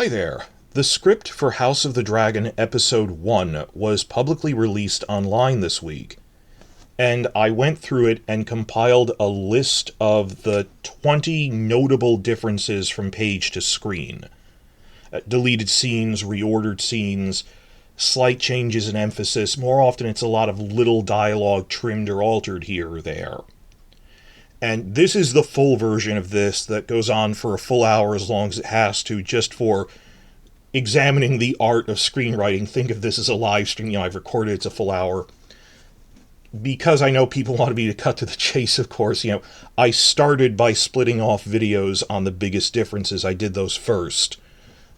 Hi there. The script for House of the Dragon Episode 1 was publicly released online this week, and I went through it and compiled a list of the 20 notable differences from page to screen. Deleted scenes, reordered scenes, slight changes in emphasis. More often it's a lot of little dialogue trimmed or altered here or there. And this is the full version of this that goes on for a full hour as long as it has to, just for examining the art of screenwriting. Think of this as a live stream. I've recorded it's a full hour. Because I know people want me to cut to the chase, of course, I started by splitting off videos on the biggest differences. I did those first.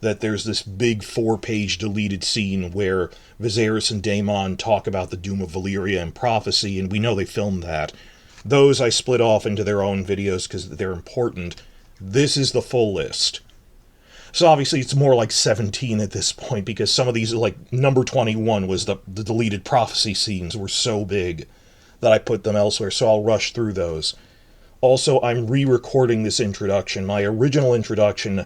That there's this big 4-page deleted scene where Viserys and Daemon talk about the doom of Valyria and prophecy, and we know they filmed that. Those I split off into their own videos because they're important. This is the full list. So obviously it's more like 17 at this point, because some of these, like number 21 was the deleted prophecy scenes were so big that I put them elsewhere, so I'll rush through those. Also, I'm re-recording this introduction. My original introduction,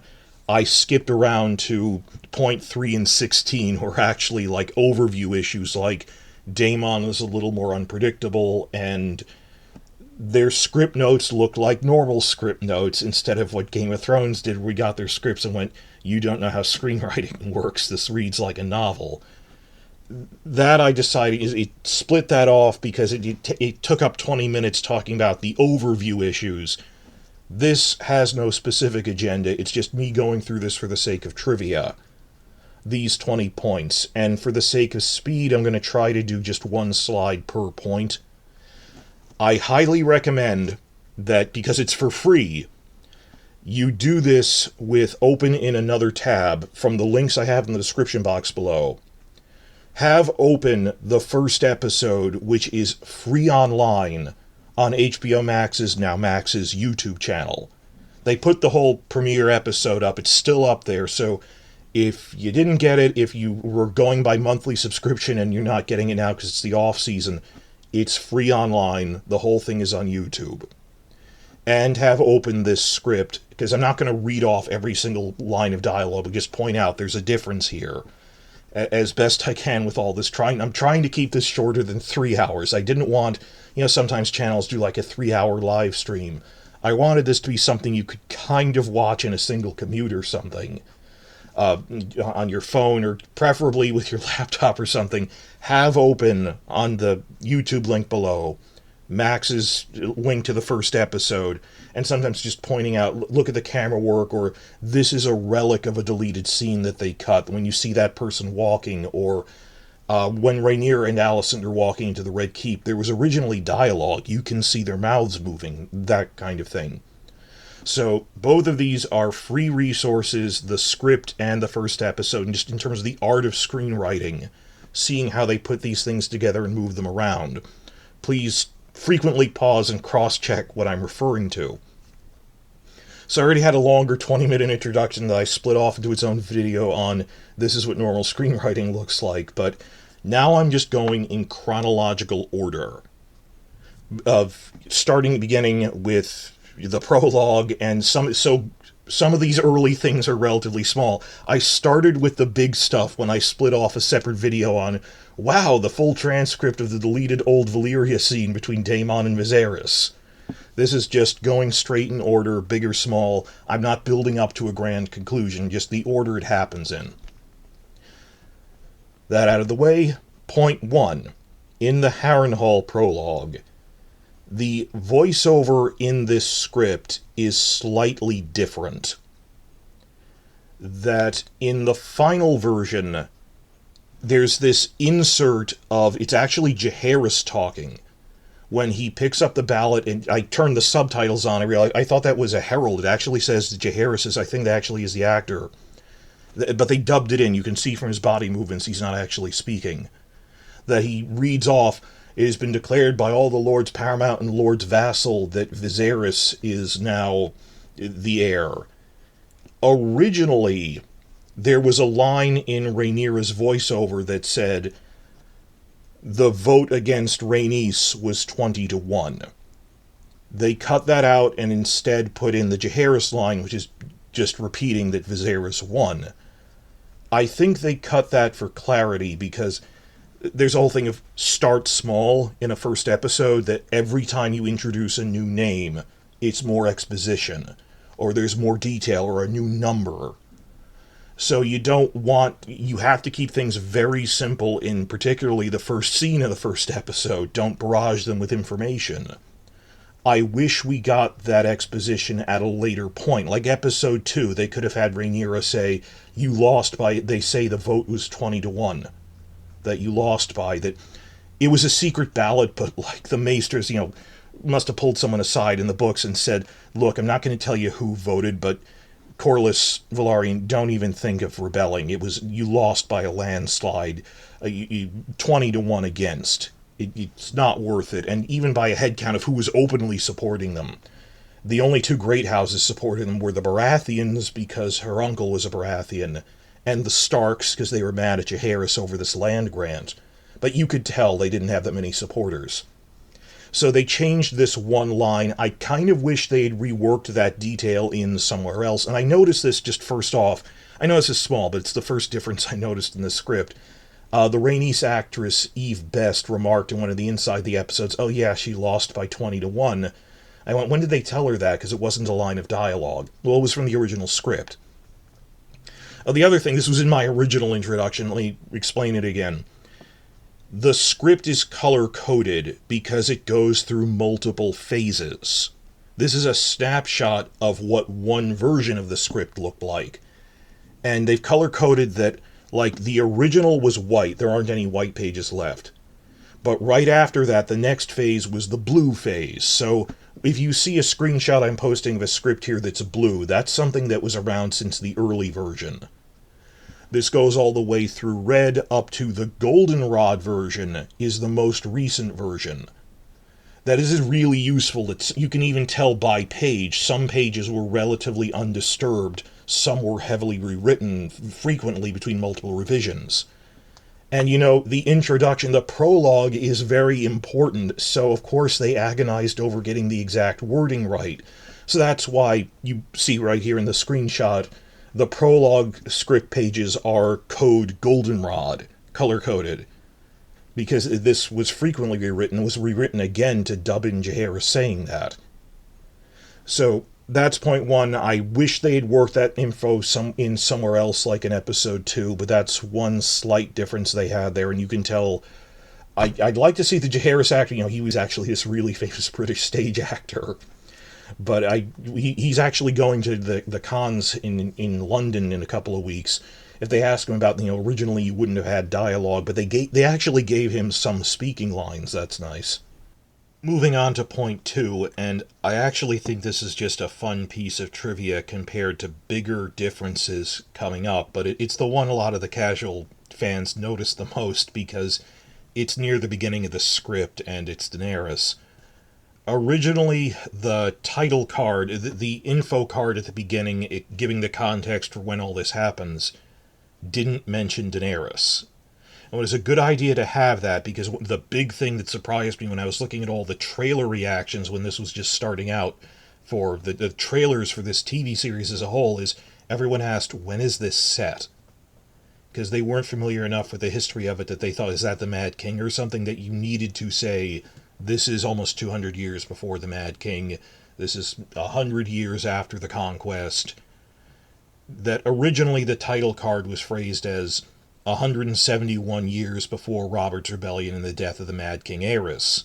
I skipped around to point 3 and 16, were actually like overview issues, like Daemon was a little more unpredictable, and their script notes looked like normal script notes instead of what Game of Thrones did. We got their scripts and went, you don't know how screenwriting works, this reads like a novel. That I decided, it split that off because it took up 20 minutes talking about the overview issues. This has no specific agenda, it's just me going through this for the sake of trivia. These 20 points, and for the sake of speed, I'm going to try to do just one slide per point. I highly recommend that, because it's for free, you do this with open in another tab from the links I have in the description box below. Have open the first episode, which is free online on HBO Max's, now Max's, YouTube channel. They put the whole premiere episode up. It's still up there, so if you didn't get it, if you were going by monthly subscription and you're not getting it now because it's the off-season, it's free online. The whole thing is on YouTube. And have open this script, because I'm not going to read off every single line of dialogue, but just point out there's a difference here. As best I can with all this. I'm trying to keep this shorter than 3 hours. I didn't want, sometimes channels do like a 3-hour live stream. I wanted this to be something you could kind of watch in a single commute or something. On your phone, or preferably with your laptop or something. Have open on the YouTube link below Max's link to the first episode, and sometimes just pointing out, look at the camera work, or this is a relic of a deleted scene that they cut, when you see that person walking, or when Rhaenyra and Alicent are walking into the Red Keep, there was originally dialogue, you can see their mouths moving, that kind of thing. So both of these are free resources, the script and the first episode, and just in terms of the art of screenwriting, seeing how they put these things together and move them around. Please frequently pause and cross-check what I'm referring to. So I already had a longer 20-minute introduction that I split off into its own video on this is what normal screenwriting looks like, but now I'm just going in chronological order, of beginning with the prologue, and some of these early things are relatively small. I started with the big stuff when I split off a separate video on, wow, the full transcript of the deleted Old Valyria scene between Daemon and Viserys. This is just going straight in order, big or small. I'm not building up to a grand conclusion, just the order it happens in. That out of the way, point 1. In the Harrenhal prologue, the voiceover in this script is slightly different. That in the final version, there's this insert of, it's actually Jaehaerys talking. When he picks up the ballot, and I turned the subtitles on, I realized, I thought that was a herald. It actually says Jaehaerys, I think that actually is the actor. But they dubbed it in. You can see from his body movements he's not actually speaking. That he reads off, it has been declared by all the lords paramount and lords vassal that Viserys is now the heir. Originally, there was a line in Rhaenyra's voiceover that said, the vote against Rhaenys was 20-1. They cut that out and instead put in the Jaehaerys line, which is just repeating that Viserys won. I think they cut that for clarity because there's a whole thing of start small in a first episode, that every time you introduce a new name, it's more exposition, or there's more detail, or a new number. So you have to keep things very simple in particularly the first scene of the first episode. Don't barrage them with information. I wish we got that exposition at a later point. Like episode 2, they could have had Rhaenyra say, you lost by, they say the vote was 20-1. That you lost by, that it was a secret ballot, but like the maesters, must have pulled someone aside in the books and said, look, I'm not going to tell you who voted, but Corlys Velaryon, don't even think of rebelling. You lost by a landslide, 20-1 against. It's not worth it. And even by a head count of who was openly supporting them. The only two great houses supporting them were the Baratheons, because her uncle was a Baratheon, and the Starks, because they were mad at Jaehaerys over this land grant. But you could tell they didn't have that many supporters. So they changed this one line. I kind of wish they had reworked that detail in somewhere else. And I noticed this just first off. I know this is small, but it's the first difference I noticed in the script. The Rhaenys actress Eve Best remarked in one of the Inside the episodes, oh yeah, she lost by 20-1. I went, when did they tell her that? Because it wasn't a line of dialogue. Well, it was from the original script. The other thing, this was in my original introduction, let me explain it again. The script is color-coded because it goes through multiple phases. This is a snapshot of what one version of the script looked like. And they've color-coded that, like, the original was white. There aren't any white pages left. But right after that, the next phase was the blue phase. So if you see a screenshot I'm posting of a script here that's blue, that's something that was around since the early version. This goes all the way through red up to the goldenrod version is the most recent version. That is really useful. You can even tell by page. Some pages were relatively undisturbed. Some were heavily rewritten, frequently between multiple revisions. And the introduction, the prologue is very important, so of course they agonized over getting the exact wording right. So that's why you see right here in the screenshot, the prologue script pages are code goldenrod, color-coded, because this was frequently rewritten. It was rewritten again to dub in Jaehaerys saying that. So that's point one. I wish they had worked that info somewhere else, like in episode 2, but that's one slight difference they had there, and you can tell. I'd like to see the Jaehaerys actor. He was actually this really famous British stage actor. But he's actually going to the cons in London in a couple of weeks. If they ask him about, originally you wouldn't have had dialogue, but they actually gave him some speaking lines. That's nice. Moving on to point 2, and I actually think this is just a fun piece of trivia compared to bigger differences coming up, but it's the one a lot of the casual fans notice the most because it's near the beginning of the script and it's Daenerys. Originally, the title card, the info card at the beginning, giving the context for when all this happens, didn't mention Daenerys. And it was a good idea to have that, because the big thing that surprised me when I was looking at all the trailer reactions when this was just starting out, for the trailers for this TV series as a whole, is everyone asked, when is this set? Because they weren't familiar enough with the history of it that they thought, is that the Mad King or something, that you needed to say, this is almost 200 years before the Mad King. This is 100 years after the conquest. That originally the title card was phrased as 171 years before Robert's Rebellion and the death of the Mad King Heirs.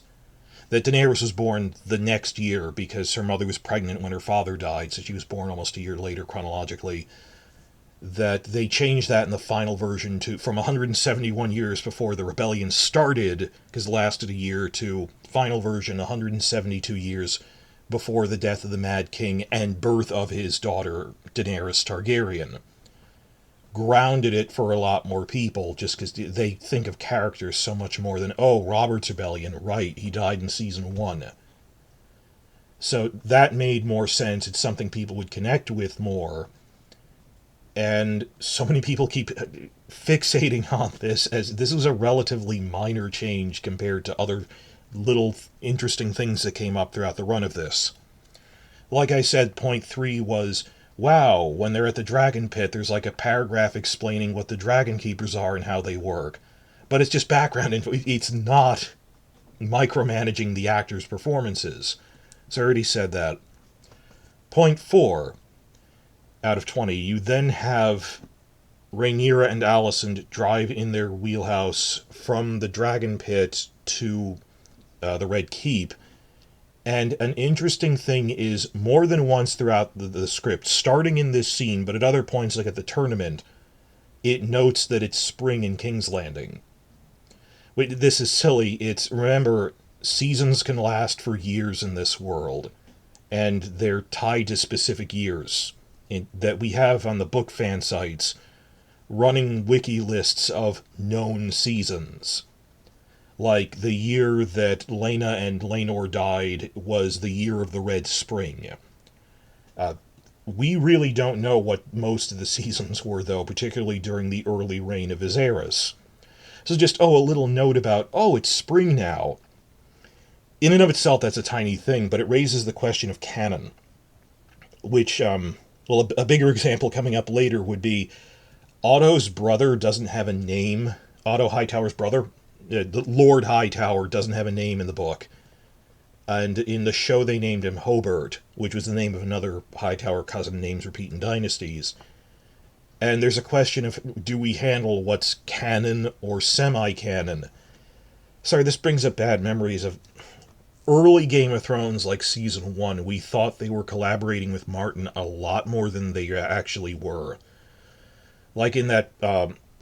That Daenerys was born the next year because her mother was pregnant when her father died, so she was born almost a year later chronologically. That they changed that in the final version from 171 years before the rebellion started, because it lasted a year, to final version 172 years before the death of the Mad King and birth of his daughter, Daenerys Targaryen. Grounded it for a lot more people, just because they think of characters so much more than, oh, Robert's Rebellion, right, he died in season 1. So that made more sense. It's something people would connect with more. And so many people keep fixating on this, as this was a relatively minor change compared to other little interesting things that came up throughout the run of this. Like I said, point 3 was, wow, when they're at the dragon pit, there's like a paragraph explaining what the dragon keepers are and how they work. But it's just background info. It's not micromanaging the actors' performances. So I already said that. Point 4 out of 20. You then have Rhaenyra and Alicent drive in their wheelhouse from the dragon pit to the Red Keep. And an interesting thing is, more than once throughout the script, starting in this scene, but at other points, like at the tournament, it notes that it's spring in King's Landing. Wait, this is silly. Remember, seasons can last for years in this world, and they're tied to specific years that we have on the book fan sites running wiki lists of known seasons. Like, the year that Laena and Laenor died was the year of the Red Spring. We really don't know what most of the seasons were, though, particularly during the early reign of Viserys. So just, a little note about, it's spring now. In and of itself, that's a tiny thing, but it raises the question of canon. Which, a bigger example coming up later would be Otto's brother doesn't have a name. Otto Hightower's brother, the Lord Hightower, doesn't have a name in the book. And in the show they named him Hobart, which was the name of another Hightower cousin, names repeat in dynasties. And there's a question of, do we handle what's canon or semi-canon? Sorry, this brings up bad memories of early Game of Thrones, like Season 1. We thought they were collaborating with Martin a lot more than they actually were. Like in that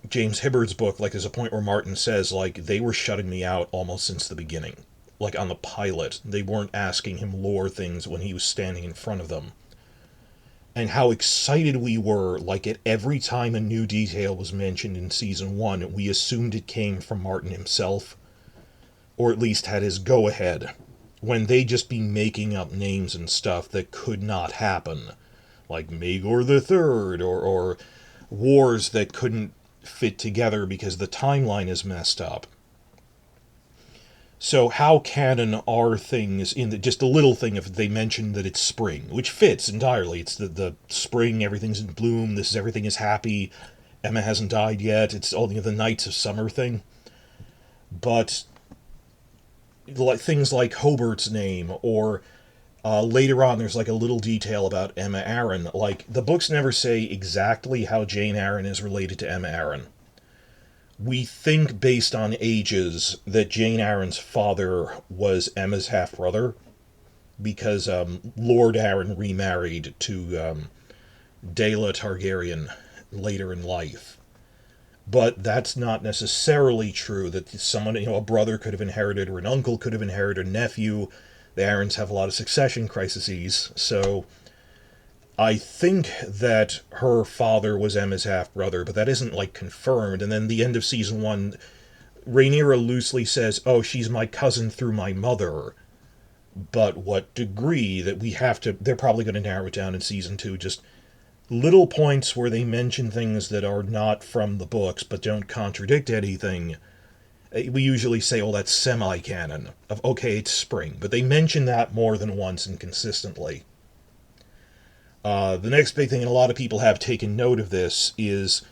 James Hibbard's book, like there's a point where Martin says, like, they were shutting me out almost since the beginning. Like on the pilot, they weren't asking him lore things when he was standing in front of them. And how excited we were, like at every time a new detail was mentioned in Season 1, we assumed it came from Martin himself, or at least had his go-ahead, when they'd just be making up names and stuff that could not happen, like Maegor the Third, or wars that couldn't fit together because the timeline is messed up. So how canon are things in just the little thing if they mention that it's spring, which fits entirely. It's the spring, everything's in bloom, everything is happy, Emma hasn't died yet, it's all the Nights of Summer thing. But like things like Hobart's name, or later on there's like a little detail about Emma Arryn. Like, the books never say exactly how Jane Arryn is related to Emma Arryn. We think, based on ages, that Jane Arryn's father was Emma's half-brother, because Lord Arryn remarried to Daela Targaryen later in life. But that's not necessarily true, that someone, a brother could have inherited, or an uncle could have inherited, a nephew. The Arryns have a lot of succession crises, so I think that her father was Emma's half-brother, but that isn't, like, confirmed. And then the end of Season 1, Rhaenyra loosely says, she's my cousin through my mother. But what degree, that we have to... They're probably going to narrow it down in Season 2, just little points where they mention things that are not from the books, but don't contradict anything. We usually say, that's semi-canon, of, okay, it's spring. But they mention that more than once and consistently. The next big thing, and a lot of people have taken note of this, is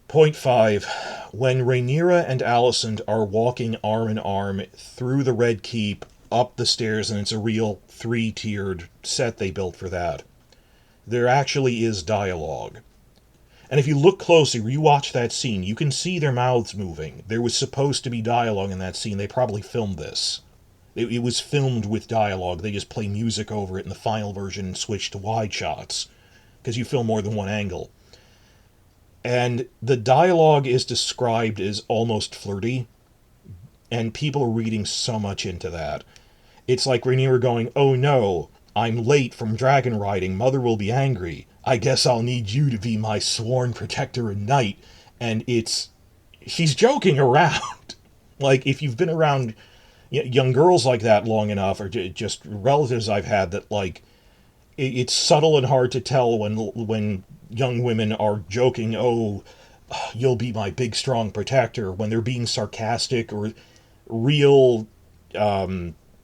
point 5. When Rhaenyra and Alicent are walking arm in arm through the Red Keep, up the stairs, and it's a real 3-tiered set they built for that, there actually is dialogue. And if you look closely, rewatch that scene, you can see their mouths moving. There was supposed to be dialogue in that scene. They probably filmed this. It was filmed with dialogue. They just play music over it in the final version and switch to wide shots, because you film more than one angle. And the dialogue is described as almost flirty, and people are reading so much into that. It's like Rhaenyra going, "Oh no, I'm late from dragon riding, Mother will be angry. I guess I'll need you to be my sworn protector and knight." And she's joking around. Like, if you've been around young girls like that long enough, or just relatives I've had, that, like, it's subtle and hard to tell when young women are joking, you'll be my big strong protector, when they're being sarcastic or real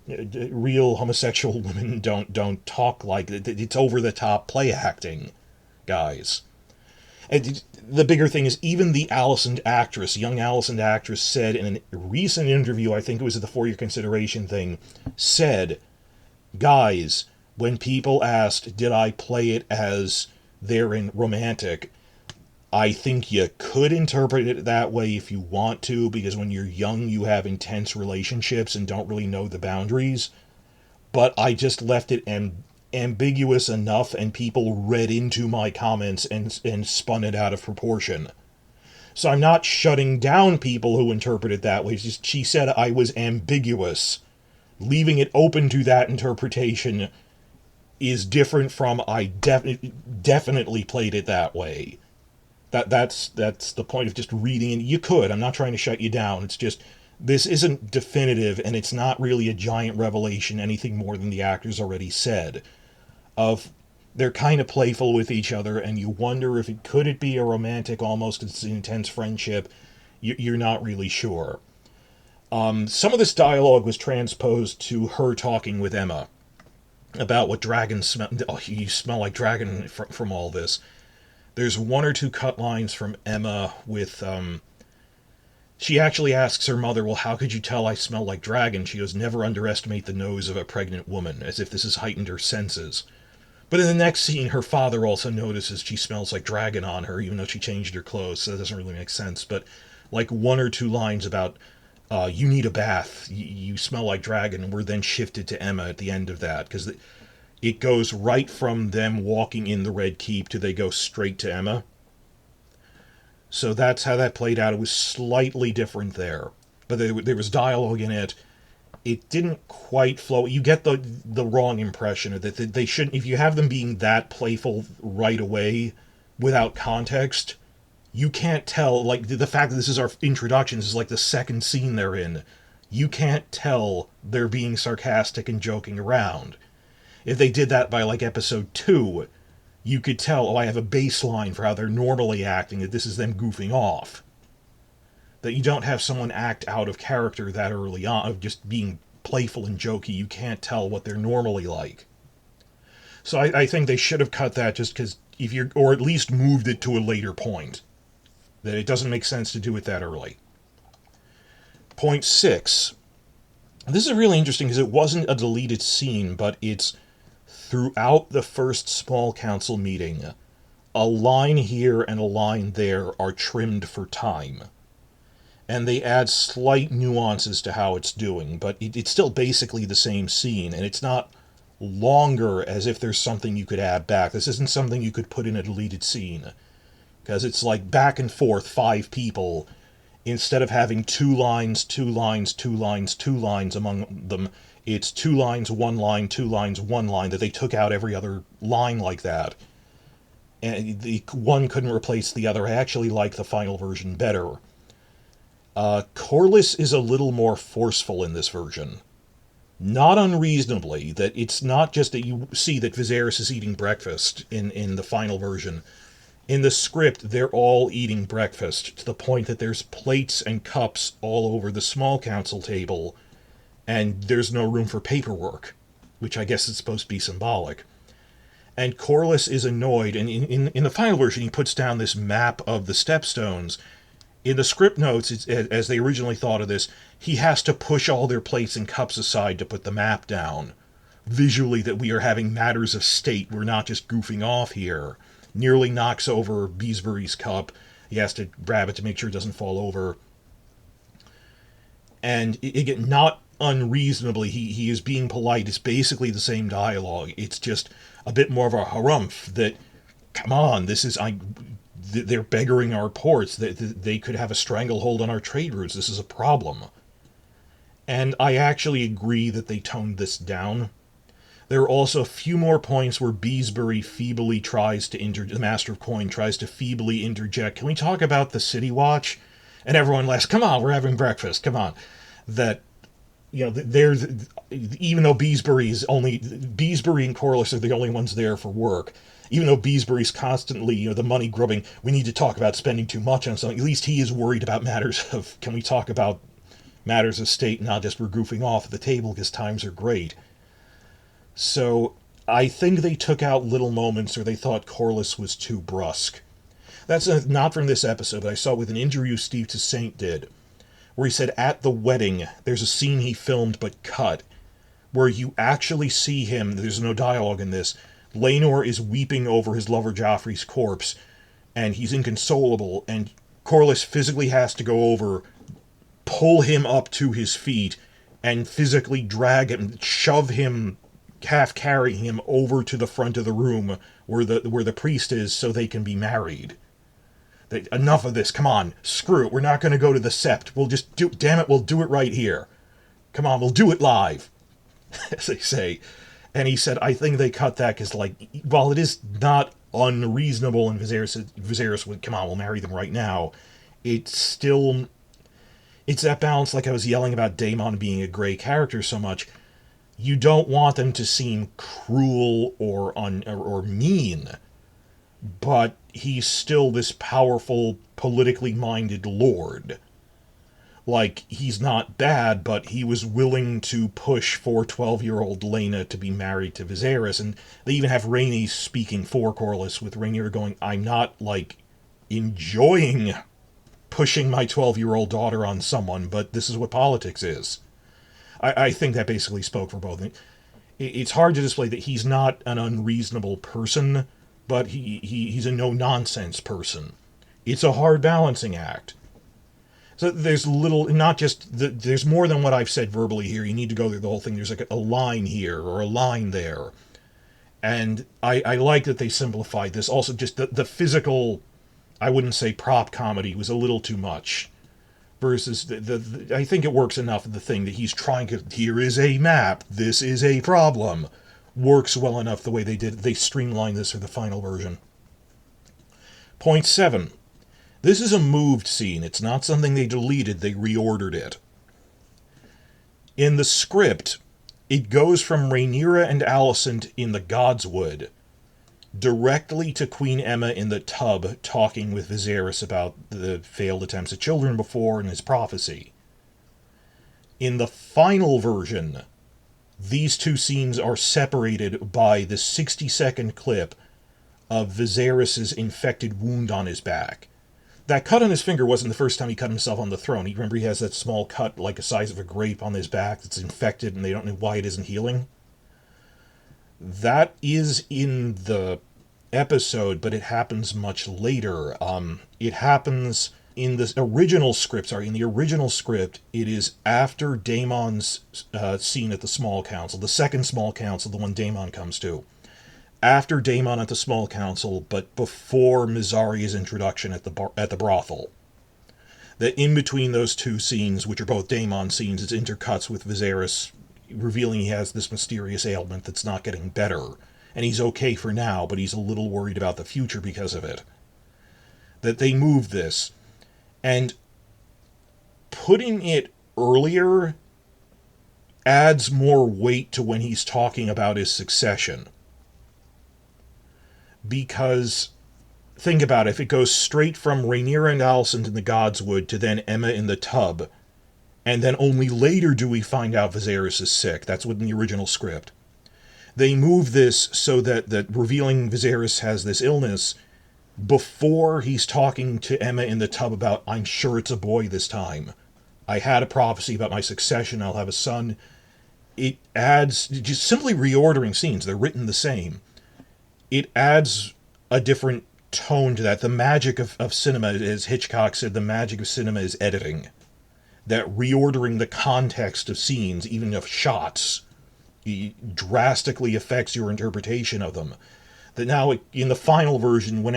Real homosexual women don't talk like it. It's over the top play acting, guys. And the bigger thing is, even the Alicent actress, young Alicent actress, said in a recent interview, I think it was at the For Your Consideration thing, said, guys, when people asked, did I play it as they're in romantic, I think you could interpret it that way if you want to, because when you're young, you have intense relationships and don't really know the boundaries. But I just left it ambiguous enough, and people read into my comments and spun it out of proportion. So I'm not shutting down people who interpret it that way. It's just, she said I was ambiguous. Leaving it open to that interpretation is different from I definitely played it that way. That's the point of just reading it. You could. I'm not trying to shut you down. It's just, this isn't definitive, and it's not really a giant revelation, anything more than the actors already said. Of, they're kind of playful with each other, and you wonder if could it be a romantic, almost it's an intense friendship. You're not really sure. Some of this dialogue was transposed to her talking with Emma about what dragons smell. Oh, you smell like dragon from all this. There's one or two cut lines from Emma with, she actually asks her mother, well, how could you tell I smell like dragon? She goes, never underestimate the nose of a pregnant woman, as if this has heightened her senses. But in the next scene, her father also notices she smells like dragon on her, even though she changed her clothes, so that doesn't really make sense. But like one or two lines about, you need a bath, you smell like dragon, were then shifted to Emma at the end of that, because it goes right from them walking in the Red Keep to they go straight to Emma. So that's how that played out. It was slightly different there. But there was dialogue in it. It didn't quite flow. You get the wrong impression that they shouldn't... If you have them being that playful right away without context, you can't tell... Like, the fact that this is our introduction, this is like the second scene they're in. You can't tell they're being sarcastic and joking around. If they did that by, like, episode 2, you could tell, I have a baseline for how they're normally acting, that this is them goofing off. That you don't have someone act out of character that early on, of just being playful and jokey. You can't tell what they're normally like. So I think they should have cut that just because, or at least moved it to a later point. That it doesn't make sense to do it that early. Point 6. This is really interesting because it wasn't a deleted scene, but it's throughout the first small council meeting. A line here and a line there are trimmed for time. And they add slight nuances to how it's doing, but it's still basically the same scene, and it's not longer as if there's something you could add back. This isn't something you could put in a deleted scene, because it's like back and forth, 5 people. Instead of having 2 lines, 2 lines, 2 lines, 2 lines among them, it's 2 lines, 1 line, 2 lines, 1 line, that they took out every other line like that. And the one couldn't replace the other. I actually like the final version better. Corlys is a little more forceful in this version. Not unreasonably, that it's not just that you see that Viserys is eating breakfast in the final version. In the script, they're all eating breakfast, to the point that there's plates and cups all over the small council table, and there's no room for paperwork, which I guess is supposed to be symbolic. And Corlys is annoyed, and in the final version, he puts down this map of the stepstones. In the script notes, as they originally thought of this, he has to push all their plates and cups aside to put the map down. Visually, that we are having matters of state, we're not just goofing off here. Nearly knocks over Beesbury's cup. He has to grab it to make sure it doesn't fall over. And again, not unreasonably, he is being polite. It's basically the same dialogue. It's just a bit more of a harumph that, come on, they're beggaring our ports. They could have a stranglehold on our trade routes. This is a problem. And I actually agree that they toned this down. There are also a few more points where Beesbury feebly tries to the Master of Coin tries to feebly interject. Can we talk about the City Watch? And everyone laughs, come on, we're having breakfast, come on. That, there's, even though Beesbury and Corlys are the only ones there for work, even though Beesbury's constantly, the money grubbing, we need to talk about spending too much on something, at least he is worried about matters of, can we talk about matters of state, not just we're goofing off at the table because times are great. So I think they took out little moments, or they thought Corlys was too brusque. That's not from this episode, but I saw it with an interview Steve Toussaint did, where he said at the wedding, there's a scene he filmed but cut, where you actually see him, there's no dialogue in this, Laenor is weeping over his lover Joffrey's corpse, and he's inconsolable, and Corlys physically has to go over, pull him up to his feet, and physically drag him, shove him, half carrying him over to the front of the room where the priest is so they can be married. Enough of this, come on, screw it, we're not going to go to the sept, we'll just do, damn it, we'll do it right here. Come on, we'll do it live, as they say. And he said, I think they cut that because, like, while it is not unreasonable and Viserys would, come on, we'll marry them right now, it's that balance, like I was yelling about Daemon being a gray character so much. You don't want them to seem cruel or mean, but he's still this powerful, politically minded lord. Like, he's not bad, but he was willing to push for 12-year-old Laena to be married to Viserys, and they even have Rhaenys speaking for Corlys, with Rhaenyra going, I'm not, like, enjoying pushing my 12-year-old daughter on someone, but this is what politics is. I think that basically spoke for both. It's hard to display that he's not an unreasonable person, but he's a no-nonsense person. It's a hard balancing act. So there's there's more than what I've said verbally here. You need to go through the whole thing. There's like a line here or a line there. And I like that they simplified this. Also, just the physical, I wouldn't say prop comedy, was a little too much. Versus, I think it works enough of the thing that he's trying to, here is a map, this is a problem. Works well enough the way they did. They streamlined this for the final version. Point 7. This is a moved scene. It's not something they deleted, they reordered it. In the script, it goes from Rhaenyra and Alicent in the Godswood directly to Queen Aemma in the tub talking with Viserys about the failed attempts at children before and his prophecy. In the final version, these two scenes are separated by the 60-second clip of Viserys' infected wound on his back. That cut on his finger wasn't the first time he cut himself on the throne. You remember he has that small cut like the size of a grape on his back that's infected and they don't know why it isn't healing? That is in the episode, but it happens much later. It happens in the original script. In the original script, it is after Daemon's scene at the Small Council, the second Small Council, the one Daemon comes to. After Daemon at the Small Council, but before Mizaria's introduction at the brothel. That in between those two scenes, which are both Daemon scenes, it intercuts with Viserys revealing he has this mysterious ailment that's not getting better. And he's okay for now, but he's a little worried about the future because of it. That they moved this. And putting it earlier adds more weight to when he's talking about his succession. Because, think about it, if it goes straight from Rhaenyra and Alicent in the Godswood to then Aemma in the tub, and then only later do we find out Viserys is sick. That's what in the original script. They move this so that revealing Viserys has this illness before he's talking to Aemma in the tub about, I'm sure it's a boy this time. I had a prophecy about my succession, I'll have a son. It adds, just simply reordering scenes, they're written the same. It adds a different tone to that. The magic of cinema, as Hitchcock said, the magic of cinema is editing. That reordering the context of scenes, even of shots, drastically affects your interpretation of them. That now, in the final version, when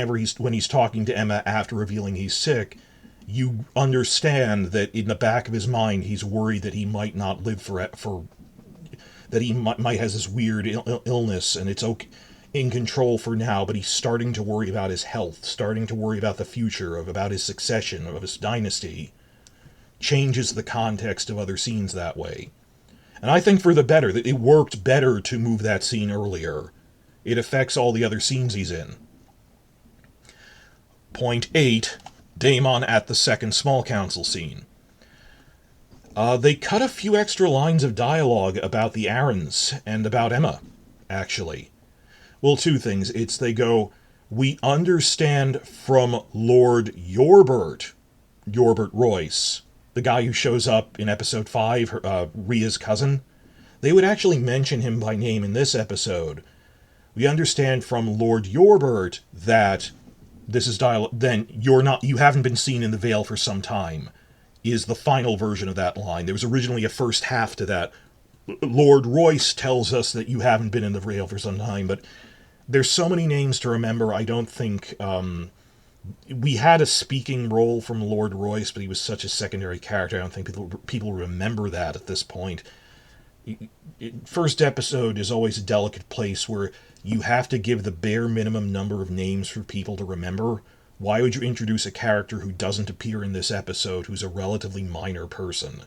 he's talking to Aemma after revealing he's sick, you understand that in the back of his mind, he's worried that he might not live for that he might has this weird illness, and it's okay, in control for now, but he's starting to worry about his health, starting to worry about the future, about his succession, of his dynasty. Changes the context of other scenes that way. And I think for the better, that it worked better to move that scene earlier. It affects all the other scenes he's in. Point 8, Daemon at the second Small Council scene. They cut a few extra lines of dialogue about the Arryns and about Emma, actually. Well, two things. They go, we understand from Lord Yorbert Royce, the guy who shows up in episode 5, Rhea's cousin. They would actually mention him by name in this episode. We understand from Lord Yorbert that this is dialogue. Then you haven't been seen in the Vale for some time, is the final version of that line. There was originally a first half to that. Lord Royce tells us that you haven't been in the Vale for some time, but there's so many names to remember. I don't think we had a speaking role from Lord Royce, but he was such a secondary character. I don't think people remember that at this point. First episode is always a delicate place where you have to give the bare minimum number of names for people to remember. Why would you introduce a character who doesn't appear in this episode, who's a relatively minor person?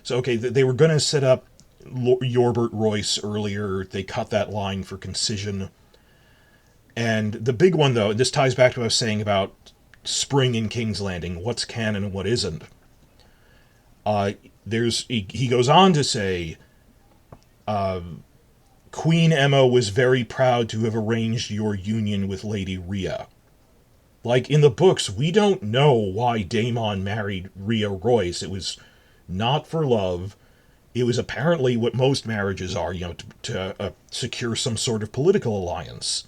So, okay, they were going to set up Yorbert Royce earlier. They cut that line for concision. And the big one, though, this ties back to what I was saying about spring in King's Landing, what's canon and what isn't. He goes on to say, Queen Emma was very proud to have arranged your union with Lady Rhea. Like, in the books, we don't know why Daemon married Rhea Royce. It was not for love. It was apparently what most marriages are, to secure some sort of political alliance.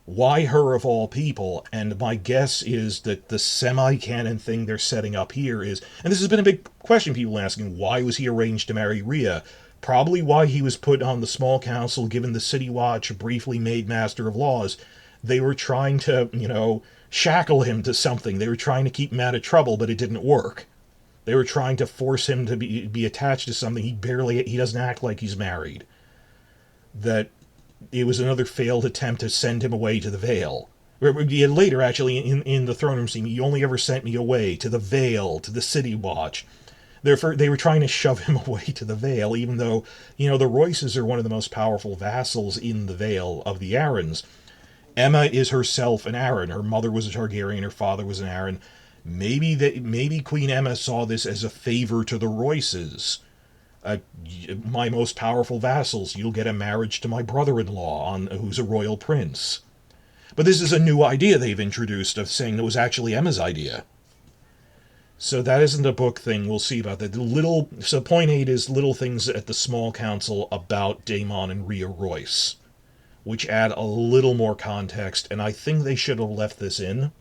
Why her of all people? And my guess is that the semi-canon thing they're setting up here is, and this has been a big question people asking, why was he arranged to marry Rhea? Probably why he was put on the small council, given the city watch, briefly made master of laws. They were trying to, shackle him to something. They were trying to keep him out of trouble, but it didn't work. They were trying to force him to be attached to something. He doesn't act like he's married. That it was another failed attempt to send him away to the Vale. Later, actually, in the throne room scene, you only ever sent me away to the Vale, to the City Watch. Therefore, they were trying to shove him away to the Vale, even though, the Royces are one of the most powerful vassals in the Vale of the Arryns. Emma is herself an Arryn. Her mother was a Targaryen, her father was an Arryn. Maybe Queen Emma saw this as a favor to the Royces. My most powerful vassals, you'll get a marriage to my brother-in-law, who's a royal prince. But this is a new idea they've introduced of saying it was actually Emma's idea. So that isn't a book thing. We'll see about that. So point 8 is little things at the small council about Daemon and Rhea Royce, which add a little more context, and I think they should have left this in.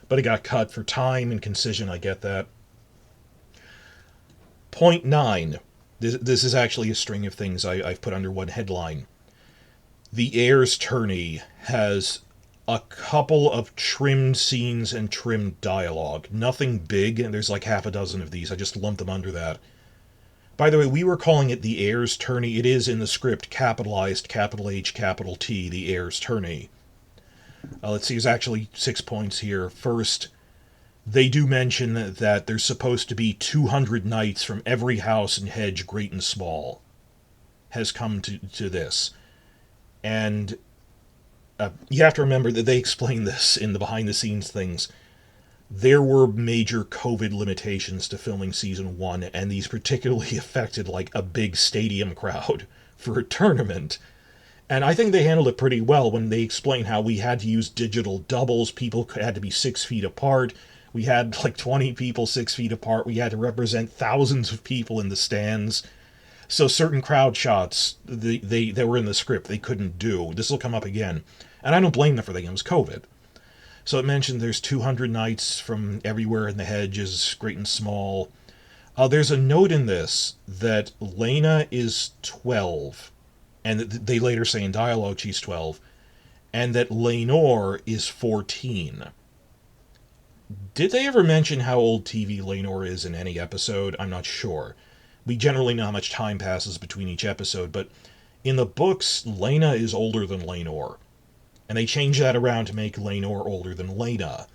But it got cut for time and concision, I get that. Point 9. This is actually a string of things I've put under one headline. The Heirs tourney has a couple of trimmed scenes and trimmed dialogue. Nothing big, and there's like half a dozen of these. I just lumped them under that. By the way, we were calling it the Heirs tourney. It is in the script capitalized, capital H, capital T, the Heirs tourney. Let's see, there's actually 6 points here. First, they do mention that there's supposed to be 200 knights from every house and hedge, great and small, has come to this. And you have to remember that they explain this in the behind-the-scenes things. There were major COVID limitations to filming Season 1, and these particularly affected, a big stadium crowd for a tournament. And I think they handled it pretty well when they explain how we had to use digital doubles. People had to be 6 feet apart. We had 20 people 6 feet apart. We had to represent thousands of people in the stands. So certain crowd shots they were in the script they couldn't do. This will come up again. And I don't blame them for that. It was COVID. So it mentioned there's 200 knights from everywhere in the hedges, great and small. There's a note in this that Laena is 12. And they later say in dialogue she's 12. And that Laenor is 14. Did they ever mention how old TV Laenor is in any episode? I'm not sure. We generally know how much time passes between each episode, but in the books, Laena is older than Laenor. And they change that around to make Laenor older than Laena.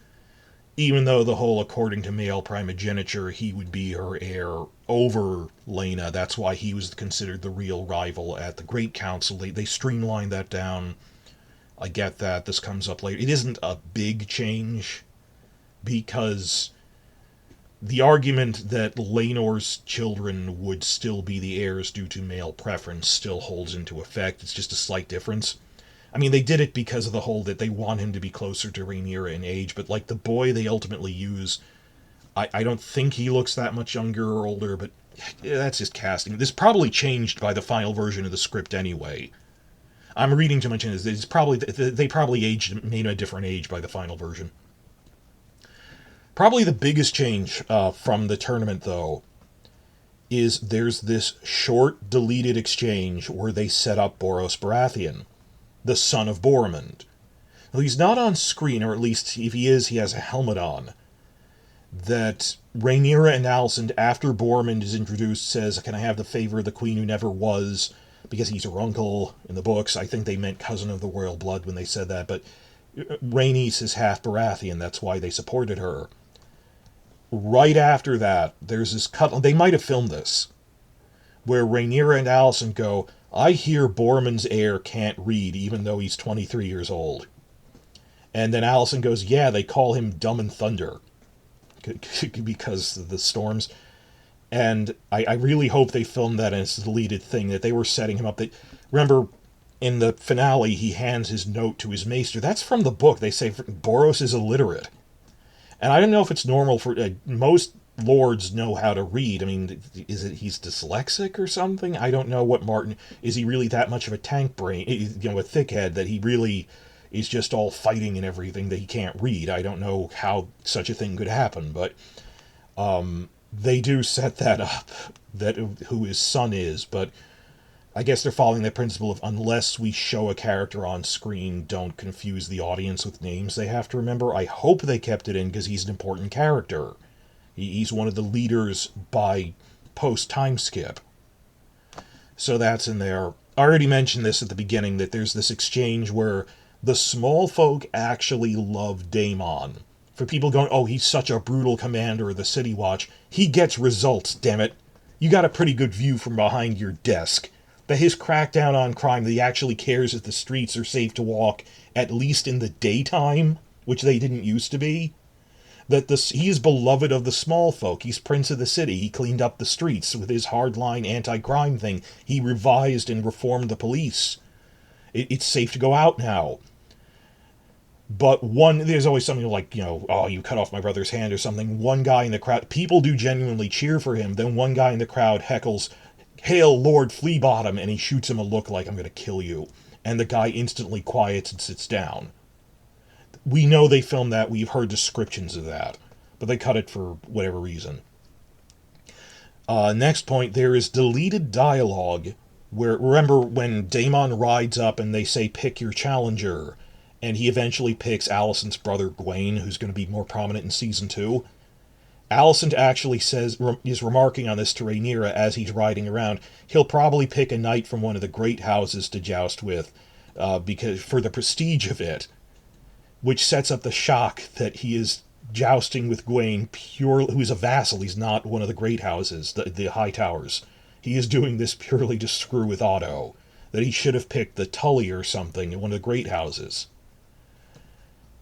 Even though the whole, according to male primogeniture, he would be her heir over Laena. That's why he was considered the real rival at the Great Council. They streamlined that down. I get that. This comes up later. It isn't a big change, because The argument that Laenor's children would still be the heirs due to male preference still holds into effect. It's just a slight difference. I mean, they did it because of the whole that they want him to be closer to Rhaenyra in age, but like the boy they ultimately use, I don't think he looks that much younger or older, but that's just casting. This probably changed by the final version of the script anyway. I'm reading too much into this. They probably made him a different age by the final version. Probably the biggest change from the tournament, though, is there's this short deleted exchange where they set up Boros Baratheon, the son of Boromund. Now, he's not on screen, or at least if he is, he has a helmet on. That Rhaenyra and Alicent, after Boromund is introduced, says, "Can I have the favor of the queen who never was?" Because he's her uncle in the books. I think they meant cousin of the royal blood when they said that, but Rhaenys is half Baratheon, that's why they supported her. Right after that, there's this cut, they might have filmed this, where Rhaenyra and Alicent go, "I hear Boromund's heir can't read, even though he's 23 years old." And then Alicent goes, "Yeah, they call him Dumb and Thunder," because of the storms. And I really hope they filmed that and it's a deleted thing, that they were setting him up. Remember, in the finale, he hands his note to his maester. That's from the book. They say Boros is illiterate. And I don't know if it's normal for... most lords know how to read. I mean, is it he's dyslexic or something? I don't know what Martin... Is he really that much of a tank brain, a thickhead, that he really is just all fighting and everything that he can't read? I don't know how such a thing could happen, but they do set that up, that who his son is, but I guess they're following the principle of unless we show a character on screen, don't confuse the audience with names they have to remember. I hope they kept it in because he's an important character. He's one of the leaders by post-time skip. So that's in there. I already mentioned this at the beginning, that there's this exchange where the small folk actually love Daemon. For people going, "Oh, he's such a brutal commander of the City Watch," he gets results, damn it. You got a pretty good view from behind your desk. That his crackdown on crime, that he actually cares if the streets are safe to walk, at least in the daytime, which they didn't used to be. That he is beloved of the small folk. He's Prince of the City. He cleaned up the streets with his hardline anti-crime thing. He revised and reformed the police. It's safe to go out now. But there's always something like, "Oh, you cut off my brother's hand," or something. One guy in the crowd, people do genuinely cheer for him. Then one guy in the crowd heckles, "Hail Lord Fleabottom," and he shoots him a look like, "I'm going to kill you." And the guy instantly quiets and sits down. We know they filmed that. We've heard descriptions of that. But they cut it for whatever reason. Next point, there is deleted dialogue where, remember when Daemon rides up and they say, "Pick your challenger," and he eventually picks Alicent's brother Gwaine, who's going to be more prominent in Season 2. Alicent actually is remarking on this to Rhaenyra as he's riding around. He'll probably pick a knight from one of the great houses to joust with, because for the prestige of it, which sets up the shock that he is jousting with Gwaine, who's a vassal. He's not one of the great houses, the High Towers. He is doing this purely to screw with Otto, that he should have picked the Tully or something, one of the great houses.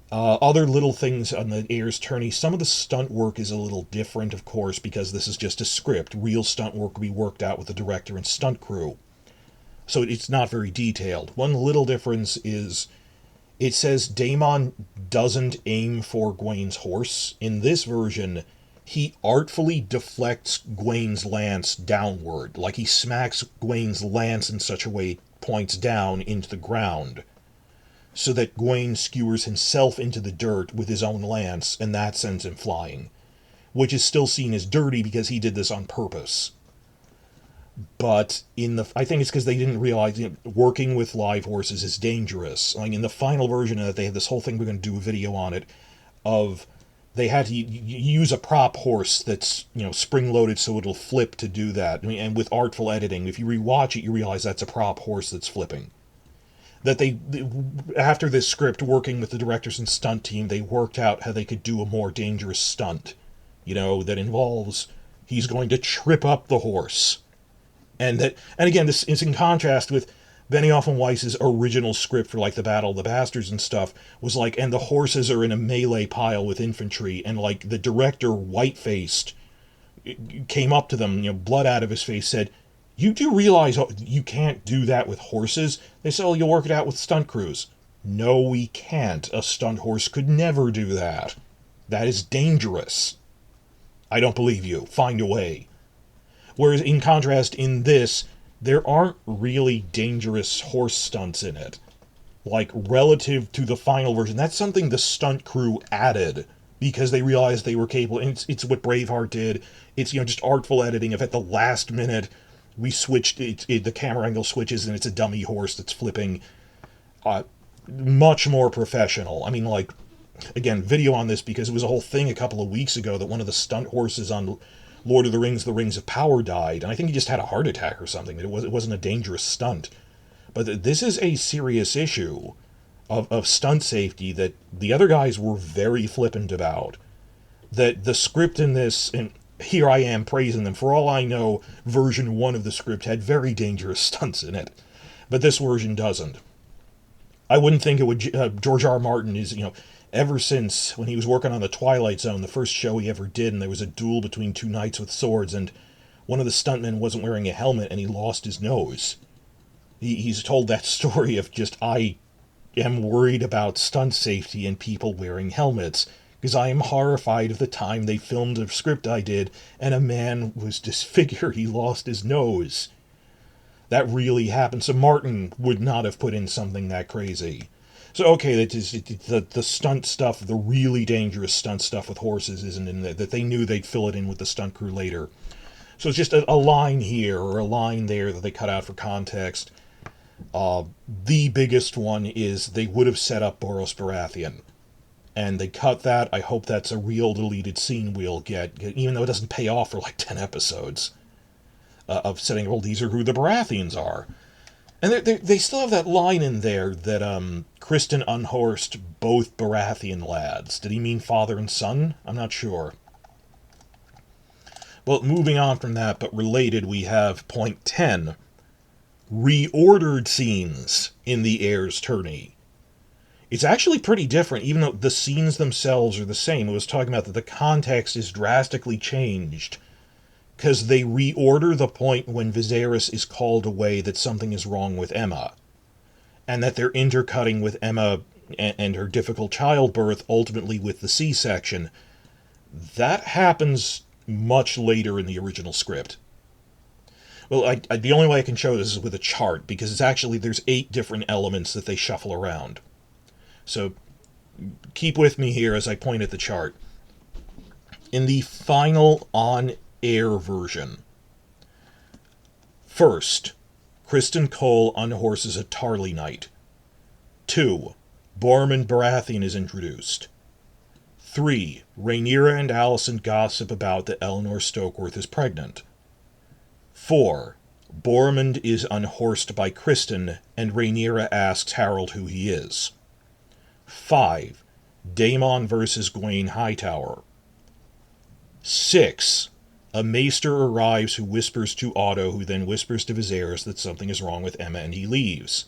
Other little things on the Heirs tourney. Some of the stunt work is a little different, of course, because this is just a script. Real stunt work will be worked out with the director and stunt crew. So it's not very detailed. One little difference is it says Daemon doesn't aim for Gwaine's horse. In this version, he artfully deflects Gwaine's lance downward. Like he smacks Gwaine's lance in such a way it points down into the ground, so that Gwaine skewers himself into the dirt with his own lance, and that sends him flying. Which is still seen as dirty because he did this on purpose. But I think it's because they didn't realize working with live horses is dangerous. Like in the final version of that, they had this whole thing, we're going to do a video on it, of they had to use a prop horse that's spring-loaded so it'll flip to do that. And with artful editing, if you rewatch it, you realize that's a prop horse that's flipping. That after this script, working with the directors and stunt team, they worked out how they could do a more dangerous stunt, that involves he's going to trip up the horse. And again, this is in contrast with Benioff and Weiss's original script for, like, the Battle of the Bastards and stuff was like, and the horses are in a melee pile with infantry, and, like, the director, white-faced, came up to them, blood out of his face, said, "You do realize you can't do that with horses?" They said, "Oh, you'll work it out with stunt crews." No, we can't. A stunt horse could never do that. That is dangerous. I don't believe you. Find a way. Whereas, in contrast, in this, there aren't really dangerous horse stunts in it. Like, relative to the final version, that's something the stunt crew added because they realized they were capable. And it's what Braveheart did. It's, just artful editing. If at the last minute we switched, the camera angle switches and it's a dummy horse that's flipping, much more professional. I mean, like, again, video on this because it was a whole thing a couple of weeks ago that one of the stunt horses on Lord of the Rings of Power died, and I think he just had a heart attack or something. It wasn't a dangerous stunt. But this is a serious issue of stunt safety that the other guys were very flippant about. That the script in this, and here I am praising them, for all I know, version 1 of the script had very dangerous stunts in it. But this version doesn't. I wouldn't think it would. George R. R. Martin is, ever since when he was working on The Twilight Zone, the first show he ever did, and there was a duel between two knights with swords, and one of the stuntmen wasn't wearing a helmet, and he lost his nose. He's told that story of just, I am worried about stunt safety and people wearing helmets, because I am horrified of the time they filmed a script I did, and a man was disfigured, he lost his nose. That really happened, so Martin would not have put in something that crazy. So, okay, the stunt stuff, the really dangerous stunt stuff with horses isn't in there, that they knew they'd fill it in with the stunt crew later. So it's just a line here or a line there that they cut out for context. The biggest one is they would have set up Boros Baratheon. And they cut that. I hope that's a real deleted scene we'll get, even though it doesn't pay off for like 10 episodes. Of setting, well, these are who the Baratheons are. And they still have that line in there that Criston unhorsed both Baratheon lads. Did he mean father and son? I'm not sure. Well, moving on from that, but related, we have point 10. Reordered scenes in the Heirs tourney. It's actually pretty different, even though the scenes themselves are the same. It was talking about that the context is drastically changed, because they reorder the point when Viserys is called away that something is wrong with Aemma, and that they're intercutting with Aemma and her difficult childbirth, ultimately with the C-section. That happens much later in the original script. Well, the only way I can show this is with a chart, because it's actually, there's 8 different elements that they shuffle around. So, keep with me here as I point at the chart. In the final on-air version, first, Criston Cole unhorses a Tarly Knight. 2. Borman Baratheon is introduced. 3. Rhaenyra and Alicent gossip about that Eleanor Stokeworth is pregnant. 4. Bormund is unhorsed by Criston, and Rhaenyra asks Harold who he is. 5. Daemon versus Gwaine Hightower. 6. A maester arrives who whispers to Otto, who then whispers to Viserys that something is wrong with Aemma, and he leaves.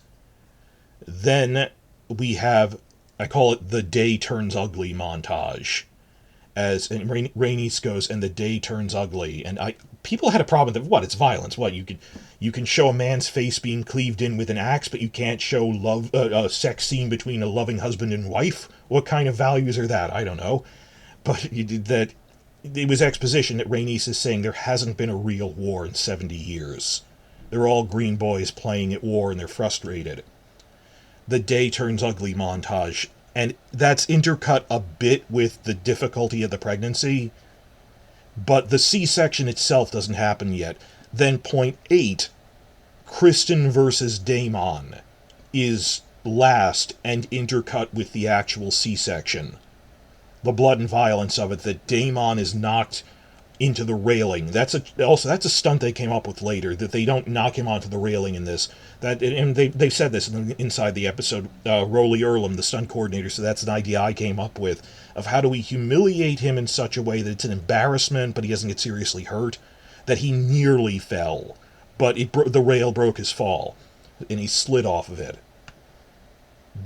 Then we have, I call it the day turns ugly montage. And Rhaenys goes, and the day turns ugly. And people had a problem with it. What? It's violence. What? You can show a man's face being cleaved in with an axe, but you can't show a sex scene between a loving husband and wife? What kind of values are that? I don't know. But that it was exposition that Rhaenys is saying there hasn't been a real war in 70 years. They're all green boys playing at war, and they're frustrated. The day turns ugly montage. And that's intercut a bit with the difficulty of the pregnancy, but the C-section itself doesn't happen yet. Then point 8, Criston versus Daemon, is last and intercut with the actual C-section. The blood and violence of it, that Daemon is knocked into the railing. That's a stunt they came up with later, that they don't knock him onto the railing in this. And they've said this inside the episode. Rowley Earlham, the stunt coordinator, so that's an idea I came up with, of how do we humiliate him in such a way that it's an embarrassment, but he doesn't get seriously hurt, that he nearly fell, but the rail broke his fall. and he slid off of it.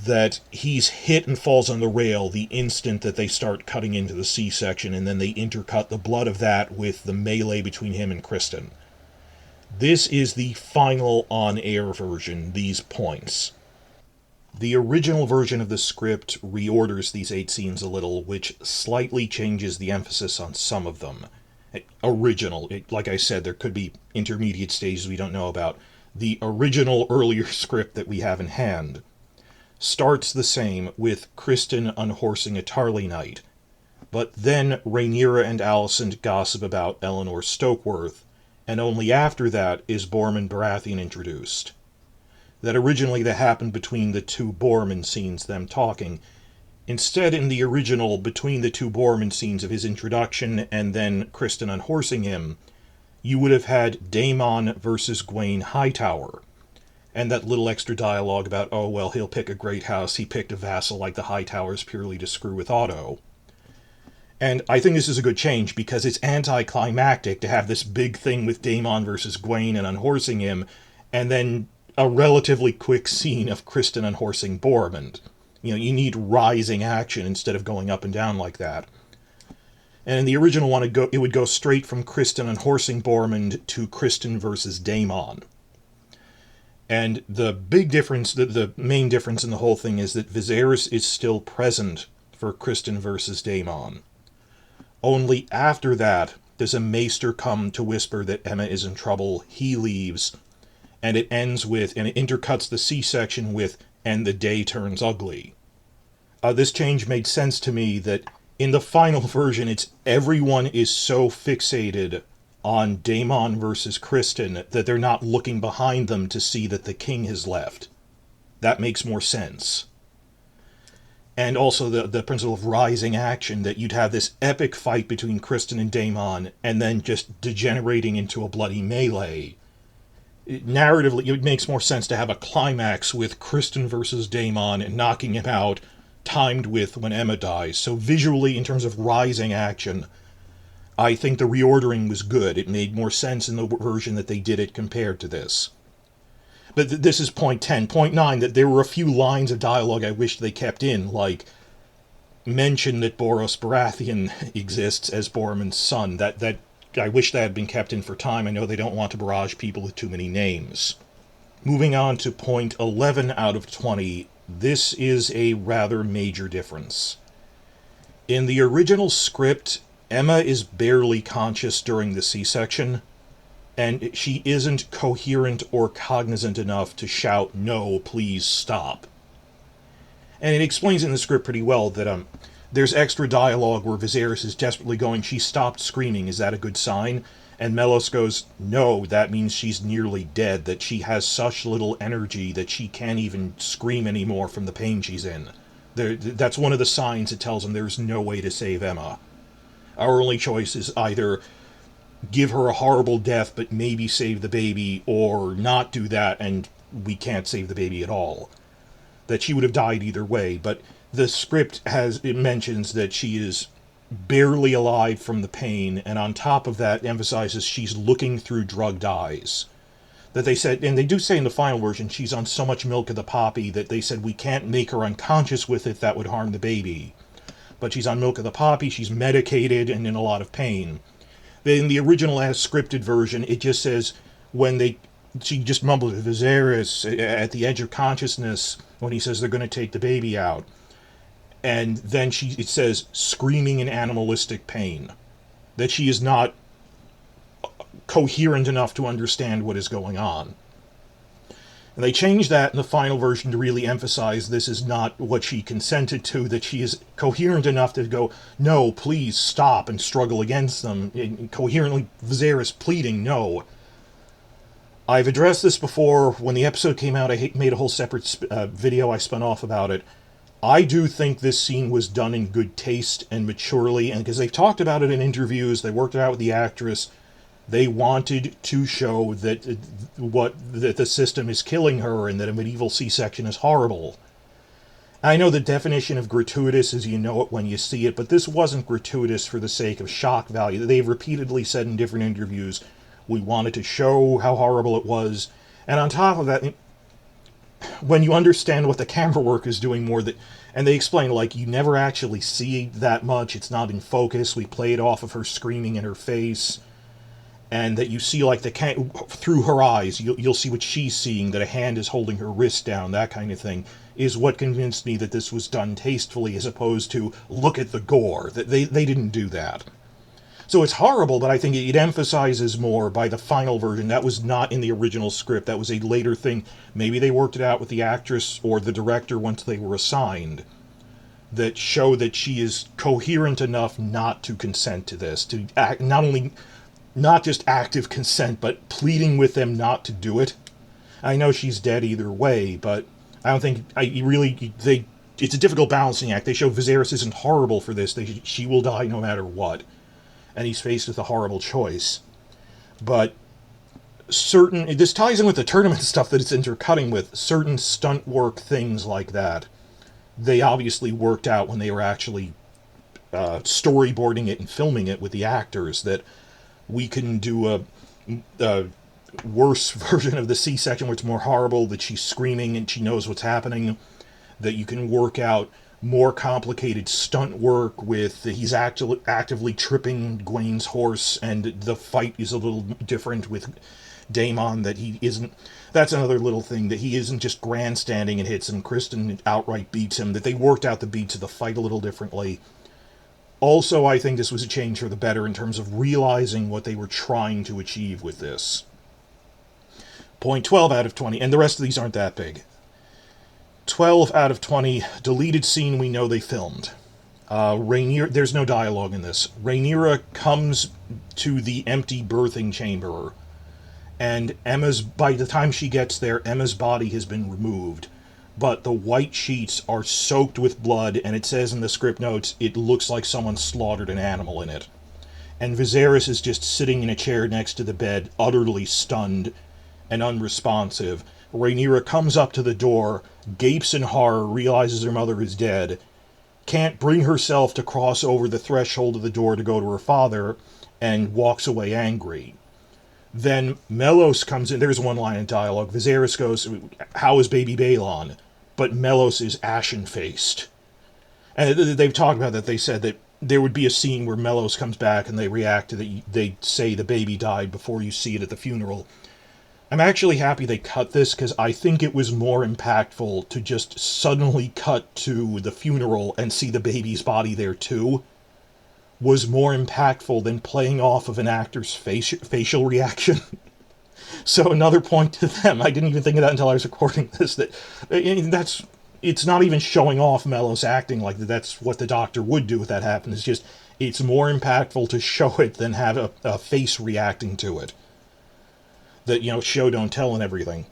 That he's hit and falls on the rail the instant that they start cutting into the C-section, and then they intercut the blood of that with the melee between him and Kristen. This is the final on-air version, these points. The original version of the script reorders these 8 scenes a little, which slightly changes the emphasis on some of them. Like I said, there could be intermediate stages we don't know about. The original earlier script that we have in hand starts the same, with Kristen unhorsing a Tarly knight, but then Rhaenyra and Alicent gossip about Eleanor Stokeworth, and only after that is Borman Baratheon introduced. That originally that happened between the 2 Borman scenes, them talking. Instead, in the original, between the 2 Borman scenes of his introduction and then Kristen unhorsing him, you would have had Daemon versus Gwaine Hightower, and that little extra dialogue about, oh, well, he'll pick a great house, he picked a vassal like the Hightowers purely to screw with Otto. And I think this is a good change, because it's anticlimactic to have this big thing with Daemon versus Gwaine and unhorsing him, and then a relatively quick scene of Kristen unhorsing Bormund. You need rising action instead of going up and down like that. And in the original one, it would go straight from Kristen unhorsing Bormund to Kristen versus Daemon. And the big difference, the main difference in the whole thing is that Viserys is still present for Kristen versus Daemon. Only after that does a maester come to whisper that Aemma is in trouble, he leaves, and it ends with, and it intercuts the C-section with, and the day turns ugly. This change made sense to me that in the final version, everyone is so fixated on Daemon versus Kristen that they're not looking behind them to see that the king has left. That makes more sense. And also the principle of rising action, that you'd have this epic fight between Kristen and Daemon, and then just degenerating into a bloody melee. Narratively, it makes more sense to have a climax with Kristen versus Daemon and knocking him out, timed with when Aemma dies. So visually, in terms of rising action, I think the reordering was good. It made more sense in the version that they did it compared to this. But this is point 10. Point 9, that there were a few lines of dialogue I wish they kept in, like mention that Boros Baratheon exists as Borman's son. That I wish that had been kept in for time. I know they don't want to barrage people with too many names. Moving on to point 11 out of 20, this is a rather major difference. In the original script, Aemma is barely conscious during the C-section, and she isn't coherent or cognizant enough to shout, "No, please stop." And it explains in the script pretty well that there's extra dialogue where Viserys is desperately going, "She stopped screaming, is that a good sign?" And Melos goes, "No, that means she's nearly dead, that she has such little energy that she can't even scream anymore from the pain she's in. That's one of the signs that tells him there's no way to save Aemma. Our only choice is either give her a horrible death but maybe save the baby, or not do that and we can't save the baby at all." That she would have died either way, but the script it mentions that she is barely alive from the pain, and on top of that emphasizes she's looking through drugged eyes. That they said, and they do say in the final version, she's on so much milk of the poppy that they said we can't make her unconscious with it, that would harm the baby. But she's on milk of the poppy, she's medicated and in a lot of pain. In the original as scripted version, it just says she just mumbles Viserys at the edge of consciousness when he says they're going to take the baby out. And then it says screaming in animalistic pain. That she is not coherent enough to understand what is going on. And they changed that in the final version to really emphasize this is not what she consented to, that she is coherent enough to go, "No, please stop," and struggle against them. And coherently, Viserys pleading, "No." I've addressed this before. When the episode came out, I made a whole separate video I spun off about it. I do think this scene was done in good taste and maturely, and because they've talked about it in interviews, they worked it out with the actress. They wanted to show that the system is killing her and that a medieval C-section is horrible. I know the definition of gratuitous is you know it when you see it, but this wasn't gratuitous for the sake of shock value. They've repeatedly said in different interviews, we wanted to show how horrible it was. And on top of that, when you understand what the camera work is doing more that, and they explain, like, you never actually see that much, it's not in focus, we play it off of her screaming in her face, and that you see, like, through her eyes, you'll see what she's seeing, that a hand is holding her wrist down, that kind of thing, is what convinced me that this was done tastefully, as opposed to, look at the gore. That they didn't do that. So it's horrible, but I think it emphasizes more by the final version. That was not in the original script. That was a later thing. Maybe they worked it out with the actress or the director once they were assigned, that show that she is coherent enough not to consent to this, to act, not just active consent, but pleading with them not to do it. I know she's dead either way, but I don't think it's a difficult balancing act. They show Viserys isn't horrible for this. She will die no matter what, and he's faced with a horrible choice. But this ties in with the tournament stuff that it's intercutting with. Certain stunt work things like that, they obviously worked out when they were actually storyboarding it and filming it with the actors, that we can do a worse version of the C-section where it's more horrible, that she's screaming and she knows what's happening, that you can work out more complicated stunt work with he's actively tripping Gwain's horse, and the fight is a little different with Daemon, that he isn't, that's another little thing, that he isn't just grandstanding and hits and Kristen outright beats him, that they worked out the beats of the fight a little differently. Also, I think this was a change for the better in terms of realizing what they were trying to achieve with this. Point 12 out of 20, and the rest of these aren't that big. 12 out of 20, deleted scene we know they filmed. There's no dialogue in this. Rhaenyra comes to the empty birthing chamber, and by the time she gets there, Emma's body has been removed. But the white sheets are soaked with blood, and it says in the script notes, it looks like someone slaughtered an animal in it. And Viserys is just sitting in a chair next to the bed, utterly stunned and unresponsive. Rhaenyra comes up to the door, gapes in horror, realizes her mother is dead, can't bring herself to cross over the threshold of the door to go to her father, and walks away angry. Then Mellos comes in. There's one line in dialogue. Viserys goes, "How is baby Balon?" But Mellos is ashen-faced. And they've talked about that. They said that there would be a scene where Mellos comes back and they react to that. They say the baby died before you see it at the funeral. I'm actually happy they cut this, because I think it was more impactful to just suddenly cut to the funeral and see the baby's body there too. Was more impactful than playing off of an actor's facial reaction. So another point to them. I didn't even think of that until I was recording this. It's not even showing off Mellos acting like that. That's what the Doctor would do if that happened. It's more impactful to show it than have a face reacting to it. That, show, don't tell and everything.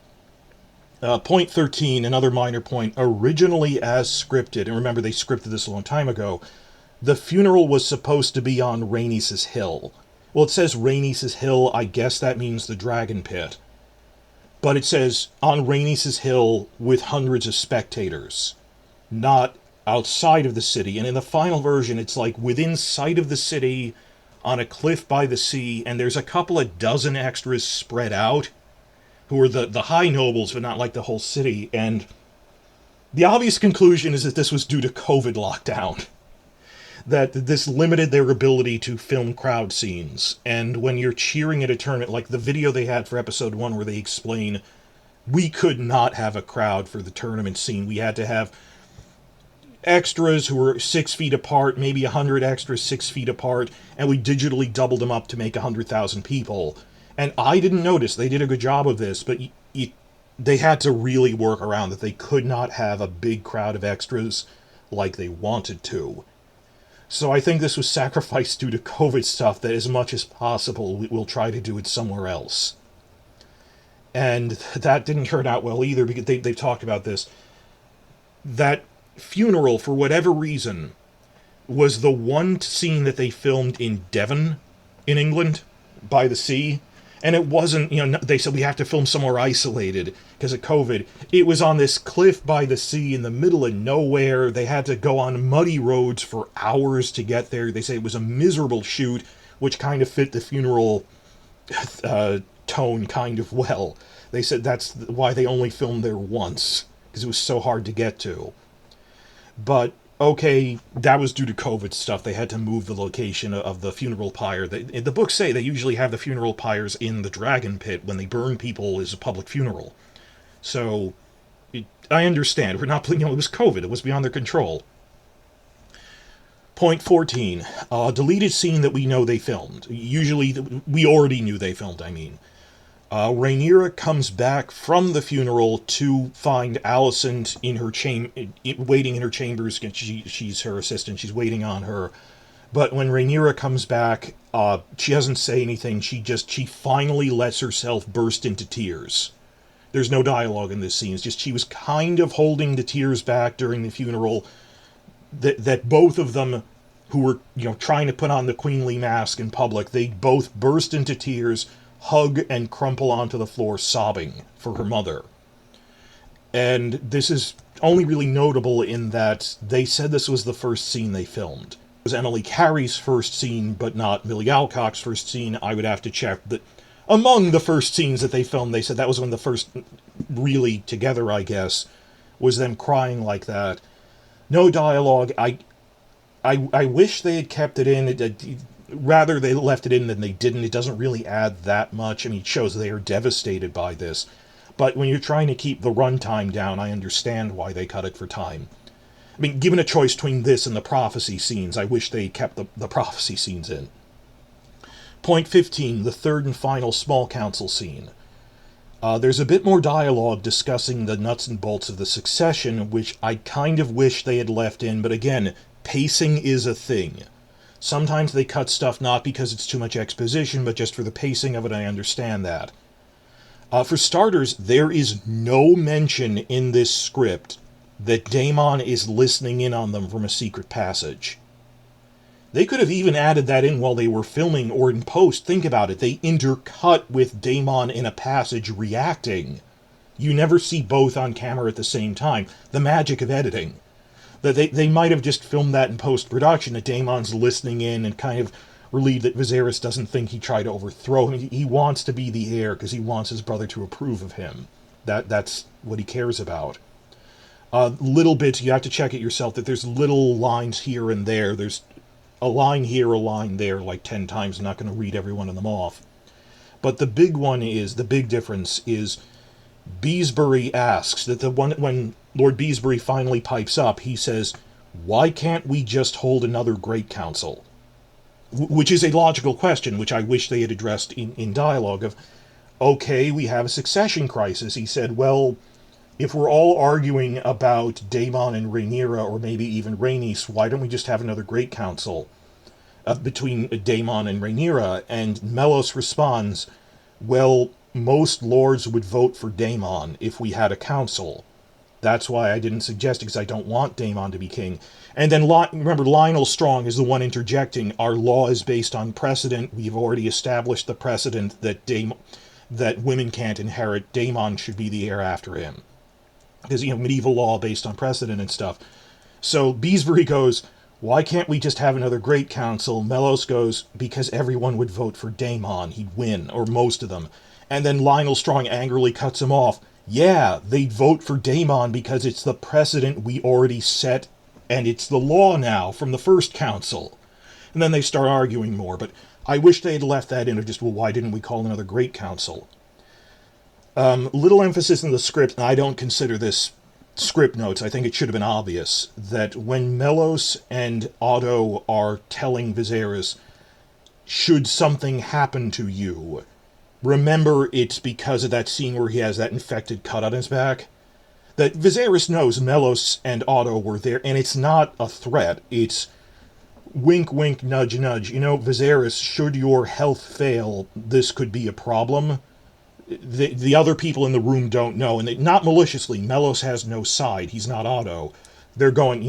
Point 13, another minor point. Originally as scripted, and remember they scripted this a long time ago, the funeral was supposed to be on Rhaenys' Hill. Well, it says Rhaenys' Hill, I guess that means the Dragon Pit. But it says on Rhaenys' Hill with hundreds of spectators, not outside of the city. And in the final version, it's like within sight of the city, on a cliff by the sea, and there's a couple of dozen extras spread out, who are the high nobles, but not like the whole city. And the obvious conclusion is that this was due to COVID lockdown. That this limited their ability to film crowd scenes. And when you're cheering at a tournament, like the video they had for episode 1 where they explain, we could not have a crowd for the tournament scene. We had to have extras who were 6 feet apart, maybe 100 extras 6 feet apart, and we digitally doubled them up to make 100,000 people. And I didn't notice, they did a good job of this, but they had to really work around that. They could not have a big crowd of extras like they wanted to. So I think this was sacrificed due to COVID stuff, that as much as possible we'll try to do it somewhere else. And that didn't turn out well either, because they've talked about this. That funeral, for whatever reason, was the one scene that they filmed in Devon, in England, by the sea. And it wasn't, they said we have to film somewhere isolated because of COVID. It was on this cliff by the sea in the middle of nowhere. They had to go on muddy roads for hours to get there. They say it was a miserable shoot, which kind of fit the funeral tone kind of well. They said that's why they only filmed there once, because it was so hard to get to. But, okay, that was due to COVID stuff. They had to move the location of the funeral pyre. The books say they usually have the funeral pyres in the dragon pit when they burn people as a public funeral. So, I understand. We're not, it was COVID. It was beyond their control. Point 14. Deleted scene that we know they filmed. Usually, we already knew they filmed, I mean. Rhaenyra comes back from the funeral to find Alicent in her waiting in her chambers. She's her assistant. She's waiting on her. But when Rhaenyra comes back, she doesn't say anything. She finally lets herself burst into tears. There's no dialogue in this scene. It's just she was kind of holding the tears back during the funeral. That both of them, who were trying to put on the queenly mask in public, they both burst into tears, hug, and crumple onto the floor sobbing for her mother. And this is only really notable in that they said this was the first scene they filmed. It was Emily Carey's first scene, but not Millie Alcock's first scene. I would have to check that. Among the first scenes that they filmed, they said that was one of the first really together, I guess, was them crying like that. No dialogue. I wish they had kept it in. Rather, they left it in than they didn't. It doesn't really add that much. I mean, it shows they are devastated by this. But when you're trying to keep the runtime down, I understand why they cut it for time. I mean, given a choice between this and the prophecy scenes, I wish they kept the prophecy scenes in. Point 15, the third and final small council scene. There's a bit more dialogue discussing the nuts and bolts of the succession, which I kind of wish they had left in, but again, pacing is a thing. Sometimes they cut stuff not because it's too much exposition, but just for the pacing of it. I understand that. For starters, there is no mention in this script that Daemon is listening in on them from a secret passage. They could have even added that in while they were filming or in post. Think about it. They intercut with Daemon in a passage reacting. You never see both on camera at the same time. The magic of editing. That they might have just filmed that in post-production, that Daemon's listening in and kind of relieved that Viserys doesn't think he tried to overthrow him. He wants to be the heir because he wants his brother to approve of him. That's what he cares about. Little bits, you have to check it yourself, that there's little lines here and there. There's a line here, a line there, like 10 times. I'm not going to read every one of them off. But the big difference is Beesbury asks, when Lord Beesbury finally pipes up, he says, why can't we just hold another Great Council? Which is a logical question, which I wish they had addressed in dialogue of, okay, we have a succession crisis. He said, well, if we're all arguing about Daemon and Rhaenyra, or maybe even Rhaenys, why don't we just have another Great Council between Daemon and Rhaenyra? And Mellos responds, well, most lords would vote for Daemon if we had a council. That's why I didn't suggest it, because I don't want Daemon to be king. And then, remember, Lionel Strong is the one interjecting, our law is based on precedent. We've already established the precedent that women can't inherit. Daemon should be the heir after him. Because, medieval law based on precedent and stuff. So Beesbury goes, why can't we just have another Great Council? Mellos goes, because everyone would vote for Daemon. He'd win, or most of them. And then Lionel Strong angrily cuts him off. Yeah, they'd vote for Daemon because it's the precedent we already set, and it's the law now from the first council. And then they start arguing more, but I wish they had left that in, or just, well, why didn't we call another Great Council? Little emphasis in the script, and I don't consider this script notes. I think it should have been obvious that when Mellos and Otto are telling Viserys, should something happen to you, remember it's because of that scene where he has that infected cut on his back. That Viserys knows Mellos and Otto were there, and it's not a threat. It's wink, wink, nudge, nudge. Viserys, should your health fail, this could be a problem. The other people in the room don't know, and not maliciously. Mellos has no side. He's not Otto. They're going,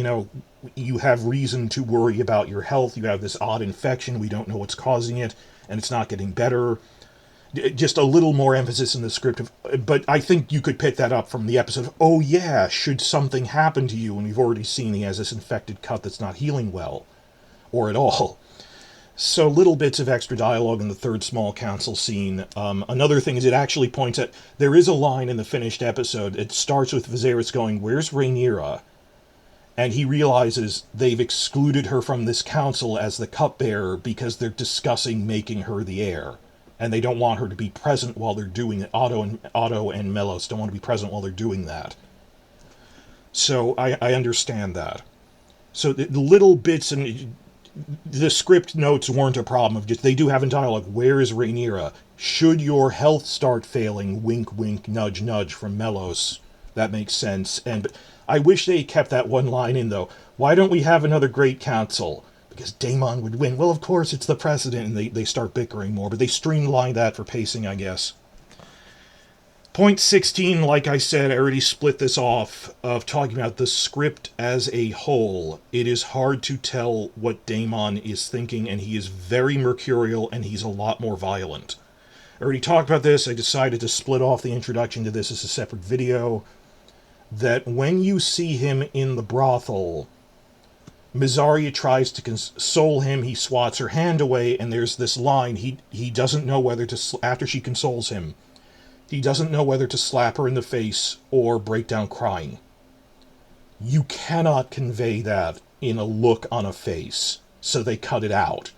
you have reason to worry about your health. You have this odd infection. We don't know what's causing it, and it's not getting better. Just a little more emphasis in the script. But I think you could pick that up from the episode of, oh yeah, should something happen to you, and we've already seen he has this infected cut that's not healing well, or at all. So little bits of extra dialogue in the third small council scene. Another thing is it actually points at, there is a line in the finished episode. It starts with Viserys going, "Where's Rhaenyra?" And he realizes they've excluded her from this council as the cupbearer because they're discussing making her the heir. And they don't want her to be present while they're doing it. Otto and Melos don't want to be present while they're doing that. So I understand that. So the little bits, and the script notes weren't a problem. Of just, they do have in dialogue, "Where is Rhaenyra? Should your health start failing, wink wink, nudge nudge," from Melos. That makes sense. And I wish they kept that one line in, though. "Why don't we have another great council?" Because Daemon would win. Well, of course, it's the precedent, and they start bickering more. But they streamlined that for pacing, I guess. Point 16, like I said, I already split this off, of talking about the script as a whole. It is hard to tell what Daemon is thinking, and he is very mercurial, and he's a lot more violent. I already talked about this. I decided to split off the introduction to this as a separate video. That when you see him in the brothel, Mysaria tries to console him. He swats her hand away, and there's this line. He doesn't know whether to, after she consoles him, he doesn't know whether to slap her in the face or break down crying. You cannot convey that in a look on a face, so they cut it out.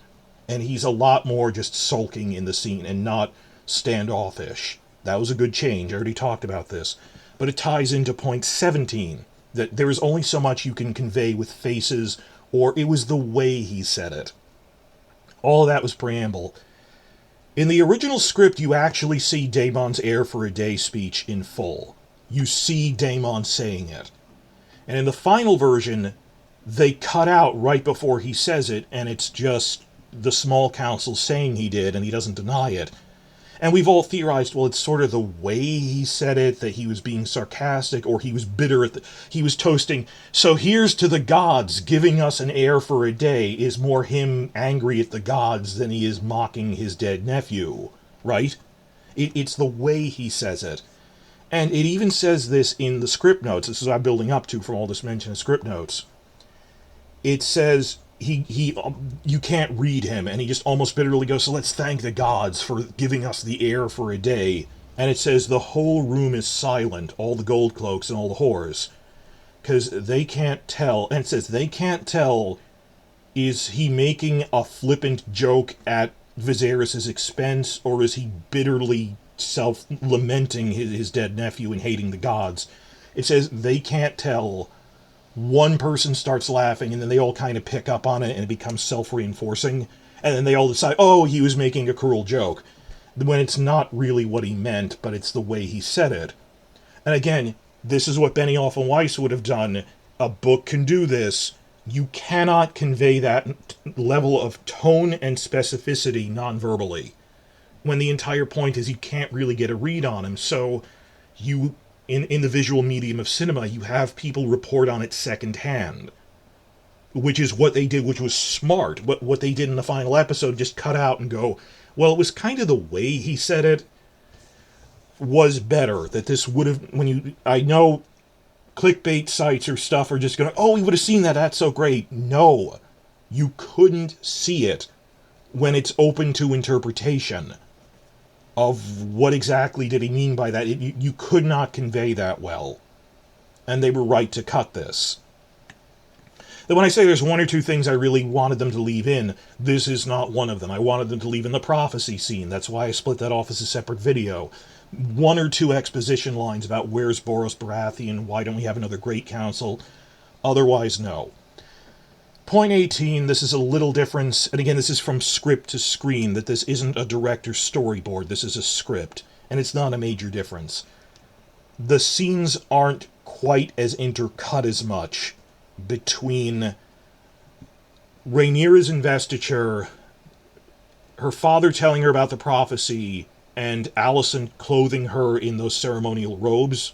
And he's a lot more just sulking in the scene and not standoffish. That was a good change. I already talked about this. But it ties into point 17, that there is only so much you can convey with faces, or it was the way he said it. All of that was preamble. In the original script, you actually see Daemon's heir for a day speech in full. You see Daemon saying it. And in the final version, they cut out right before he says it, and it's just the small council saying he did, and he doesn't deny it. And we've all theorized, well, it's sort of the way he said it, that he was being sarcastic, or he was bitter at he was toasting, "So here's to the gods, giving us an heir for a day," is more him angry at the gods than he is mocking his dead nephew, right? It's the way he says it. And it even says this in the script notes. This is what I'm building up to from all this mention of script notes. It says, you can't read him, and he just almost bitterly goes, "So let's thank the gods for giving us the heir for a day." And it says the whole room is silent, all the gold cloaks and all the whores, because they can't tell. And it says they can't tell, is he making a flippant joke at Viserys' expense, or is he bitterly self-lamenting his dead nephew and hating the gods? It says they can't tell. One person starts laughing, and then they all kind of pick up on it, and it becomes self-reinforcing. And then they all decide, oh, he was making a cruel joke. When it's not really what he meant, but it's the way he said it. And again, this is what Benioff and Weiss would have done. A book can do this. You cannot convey that level of tone and specificity non-verbally, when the entire point is you can't really get a read on him. So you... In the visual medium of cinema, you have people report on it secondhand, which is what they did, which was smart. What they did in the final episode, just cut out and go, well, it was kind of the way he said it was better. That this would have, I know clickbait sites or stuff are just going, oh, we would have seen that, that's so great. No, you couldn't see it when it's open to interpretation. Of what exactly did he mean by that. You could not convey that well. And they were right to cut this. Then when I say there's one or two things I really wanted them to leave in, this is not one of them. I wanted them to leave in the prophecy scene. That's why I split that off as a separate video. One or two exposition lines about where's Boros Baratheon, why don't we have another great council. Otherwise, no. Point 18, this is a little difference, and again, this is from script to screen, that this isn't a director's storyboard, this is a script, and it's not a major difference. The scenes aren't quite as intercut as much between Rhaenyra's investiture, her father telling her about the prophecy, and Alicent clothing her in those ceremonial robes.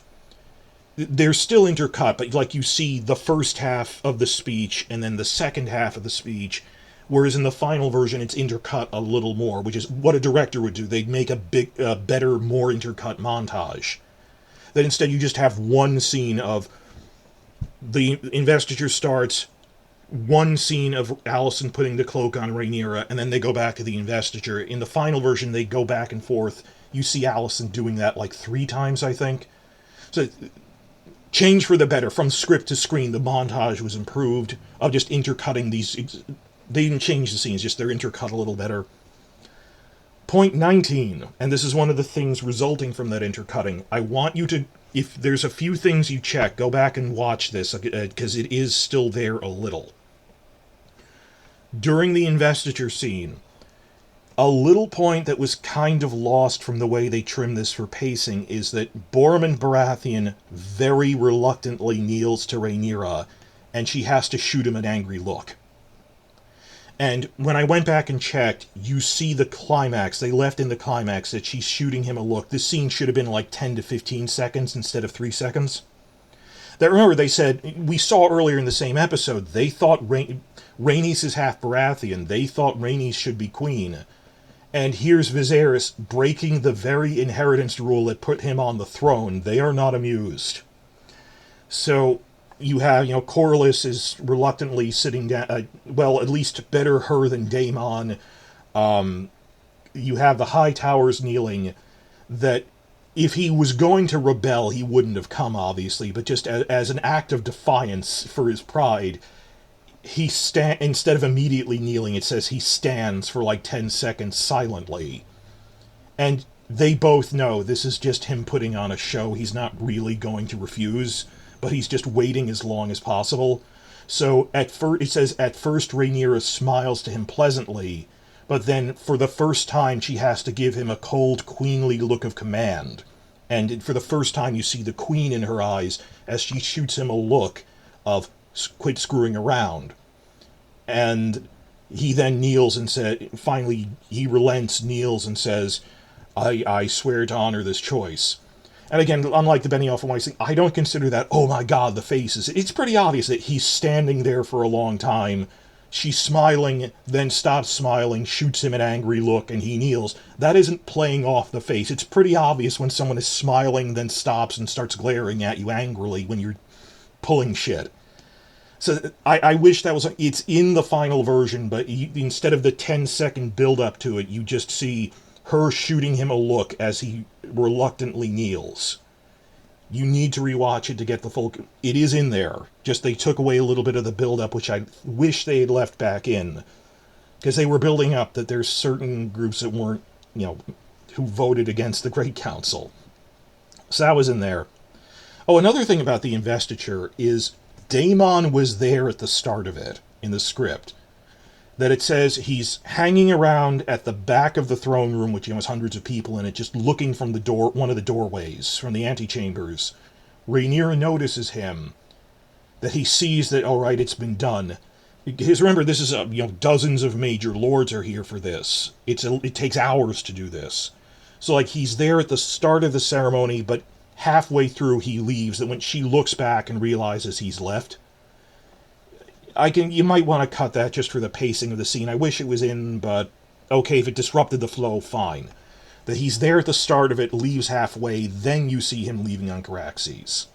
They're still intercut, but like you see the first half of the speech and then the second half of the speech, whereas in the final version it's intercut a little more, which is what a director would do. They'd make a better, more intercut montage. That instead you just have one scene of the investiture starts, one scene of Alicent putting the cloak on Rhaenyra, and then they go back to the Investiture. In the final version, they go back and forth. You see Alicent doing that like 3 times, I think. So, change for the better. From script to screen, the montage was improved of just intercutting these. They didn't change the scenes, just they're intercut a little better. Point 19, and this is one of the things resulting from that intercutting. I want you to, if there's a few things you check, go back and watch this, because it is still there a little. During the investiture scene, a little point that was kind of lost from the way they trimmed this for pacing is that Borman Baratheon very reluctantly kneels to Rhaenyra, and she has to shoot him an angry look. And when I went back and checked, you see the climax. They left in the climax that she's shooting him a look. This scene should have been like 10 to 15 seconds instead of 3 seconds. Remember, they said, we saw earlier in the same episode, they thought Rhaenys is half Baratheon. They thought Rhaenys should be queen. And here's Viserys breaking the very inheritance rule that put him on the throne. They are not amused. So you have, Corlys is reluctantly sitting down. Well, at least better her than Daemon. You have the High Towers kneeling. That if he was going to rebel, he wouldn't have come, obviously. But just as an act of defiance for his pride, instead of immediately kneeling, it says he stands for like 10 seconds silently. And they both know this is just him putting on a show. He's not really going to refuse, but he's just waiting as long as possible. So it says, at first Rhaenyra smiles to him pleasantly, but then for the first time she has to give him a cold, queenly look of command. And for the first time you see the queen in her eyes as she shoots him a look of quit screwing around. And he then kneels and finally he relents, kneels and says, I swear to honor this choice. And again, unlike the Benioff and Weiss thing, I don't consider that, oh my god, the faces. It's pretty obvious that he's standing there for a long time. She's smiling, then stops smiling, shoots him an angry look, and he kneels. That isn't playing off the face. It's pretty obvious when someone is smiling, then stops and starts glaring at you angrily when you're pulling shit. So I wish that was... It's in the final version, but instead of the 10-second build-up to it, you just see her shooting him a look as he reluctantly kneels. You need to rewatch it to get the full... It is in there. Just they took away a little bit of the build-up, which I wish they had left back in. Because they were building up that there's certain groups that weren't, who voted against the Great Council. So that was in there. Oh, another thing about the investiture is Daemon was there at the start of it, in the script. That it says he's hanging around at the back of the throne room, which has hundreds of people in it, just looking from the door, one of the doorways, from the antechambers. Rhaenyra notices him, that he sees that, all right, it's been done. Because remember, this is dozens of major lords are here for this. It takes hours to do this. So, he's there at the start of the ceremony, but halfway through he leaves, that when she looks back and realizes he's left... You might want to cut that just for the pacing of the scene. I wish it was in, but okay, if it disrupted the flow, fine. That he's there at the start of it, leaves halfway, then you see him leaving on Caraxes.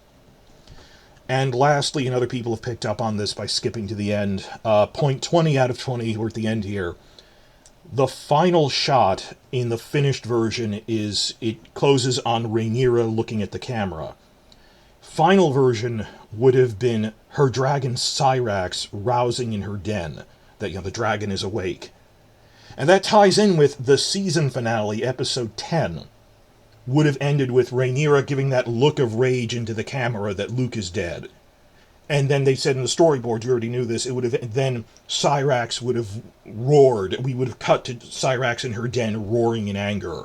And lastly, and other people have picked up on this by skipping to the end, point 20 out of 20, we're at the end here. The final shot in the finished version is, it closes on Rhaenyra looking at the camera. Final version would have been her dragon Syrax rousing in her den, that, the dragon is awake. And that ties in with the season finale, episode 10, would have ended with Rhaenyra giving that look of rage into the camera that Luke is dead. And then they said in the storyboard, you already knew this, it would have, then Syrax would have roared. We would have cut to Syrax in her den roaring in anger.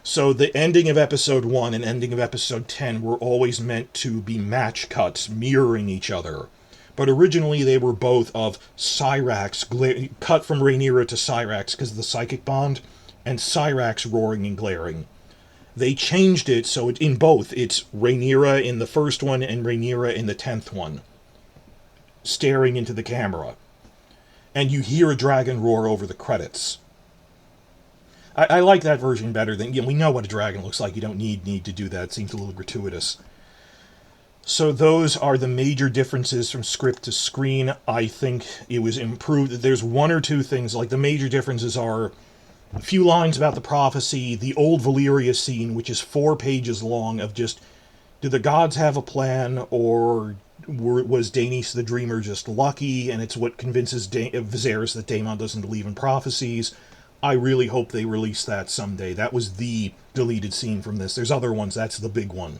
So the ending of episode 1 and ending of episode 10 were always meant to be match cuts, mirroring each other. But originally they were both of Syrax, cut from Rhaenyra to Syrax because of the psychic bond, and Syrax roaring and glaring. They changed it so in both, it's Rhaenyra in the first one and Rhaenyra in the 10th one, staring into the camera. And you hear a dragon roar over the credits. I like that version better than... we know what a dragon looks like. You don't need to do that. It seems a little gratuitous. So those are the major differences from script to screen. I think it was improved. There's one or two things, like the major differences are a few lines about the prophecy, the old Valyria scene, which is 4 pages long, of just, do the gods have a plan, or was Daenerys the Dreamer just lucky, and it's what convinces Viserys that Daemon doesn't believe in prophecies? I really hope they release that someday. That was the deleted scene from this. There's other ones, that's the big one.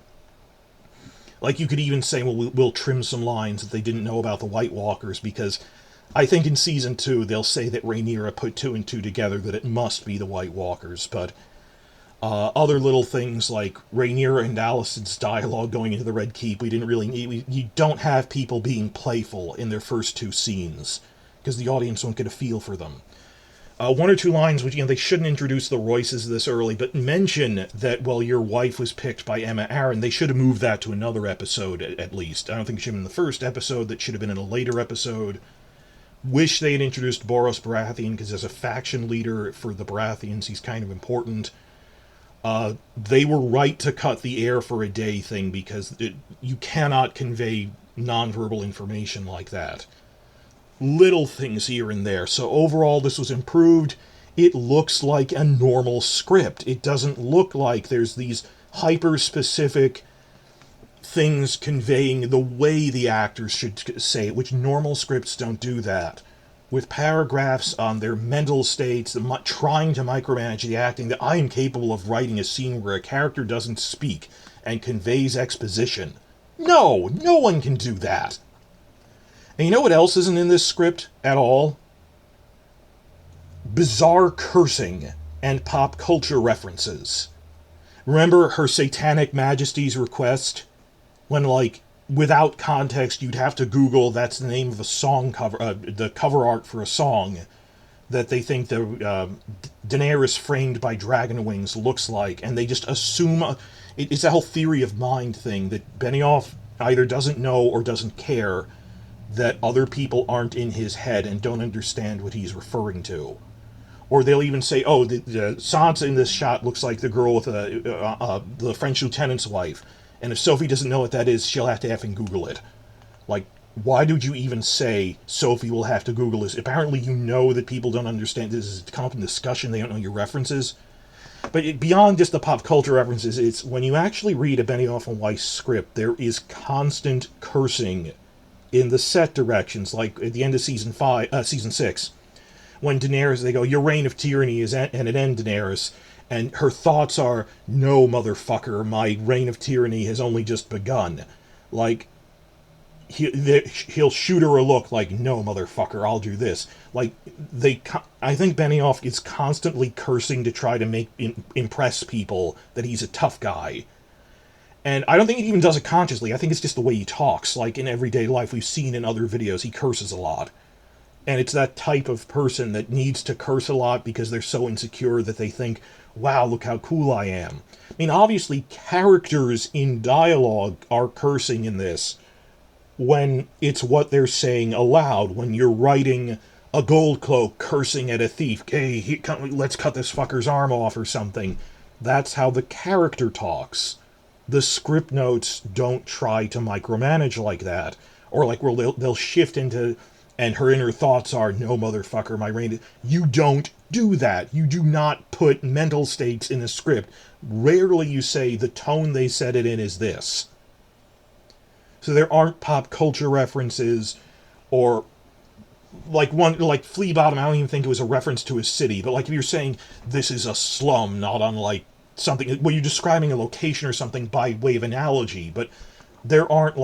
Like, you could even say, well, we'll trim some lines that they didn't know about the White Walkers, because I think in Season 2 they'll say that Rhaenyra put 2 and 2 together, that it must be the White Walkers, but other little things like Rhaenyra and Alicent's dialogue going into the Red Keep, we didn't really need. You don't have people being playful in their first 2 scenes, because the audience won't get a feel for them. 1 or 2 lines, which, they shouldn't introduce the Royces this early, but mention that, well, your wife was picked by Aemma Arryn. They should have moved that to another episode, at least. I don't think it should have been in the first episode. That should have been in a later episode. Wish they had introduced Boros Baratheon, because as a faction leader for the Baratheons, he's kind of important. They were right to cut the heir for a day thing, because you cannot convey nonverbal information like that. Little things here and there. So overall, this was improved. It looks like a normal script. It doesn't look like there's these hyper-specific things conveying the way the actors should say it, which normal scripts don't do that. With paragraphs on their mental states, trying to micromanage the acting, that I am capable of writing a scene where a character doesn't speak and conveys exposition. No one can do that. And you know what else isn't in this script at all? Bizarre cursing and pop culture references. Remember Her Satanic Majesty's request? When, without context, you'd have to Google, that's the name of a song cover, the cover art for a song that they think the Daenerys framed by dragon wings looks like, and they just assume, it's a whole theory of mind thing, that Benioff either doesn't know or doesn't care that other people aren't in his head and don't understand what he's referring to. Or they'll even say, oh, the Sansa in this shot looks like the girl with the French lieutenant's wife. And if Sophie doesn't know what that is, she'll have to effing Google it. Why did you even say Sophie will have to Google this? Apparently you know that people don't understand. This is come up in discussion, they don't know your references. But beyond just the pop culture references, it's when you actually read a Benioff and Weiss script, there is constant cursing in the set directions, like at the end of season 6, when Daenerys, they go, your reign of tyranny is at an end, Daenerys, and her thoughts are, no, motherfucker, my reign of tyranny has only just begun. He'll shoot her a look like, no, motherfucker, I'll do this. I think Benioff is constantly cursing to try to impress people that he's a tough guy. And I don't think he even does it consciously. I think it's just the way he talks. Like in everyday life, we've seen in other videos, he curses a lot. And it's that type of person that needs to curse a lot because they're so insecure that they think, wow, look how cool I am. I mean, obviously, characters in dialogue are cursing in this when it's what they're saying aloud. When you're writing a gold cloak cursing at a thief, hey, let's cut this fucker's arm off or something. That's how the character talks. The script notes don't try to micromanage like that. Or they'll shift into, and her inner thoughts are, no, motherfucker, my reign. You don't do that. You do not put mental states in a script. Rarely you say the tone they said it in is this. So there aren't pop culture references, or like Flea Bottom, I don't even think it was a reference to a city, but if you're saying this is a slum, not unlike something, well, you're describing a location or something by way of analogy, but there aren't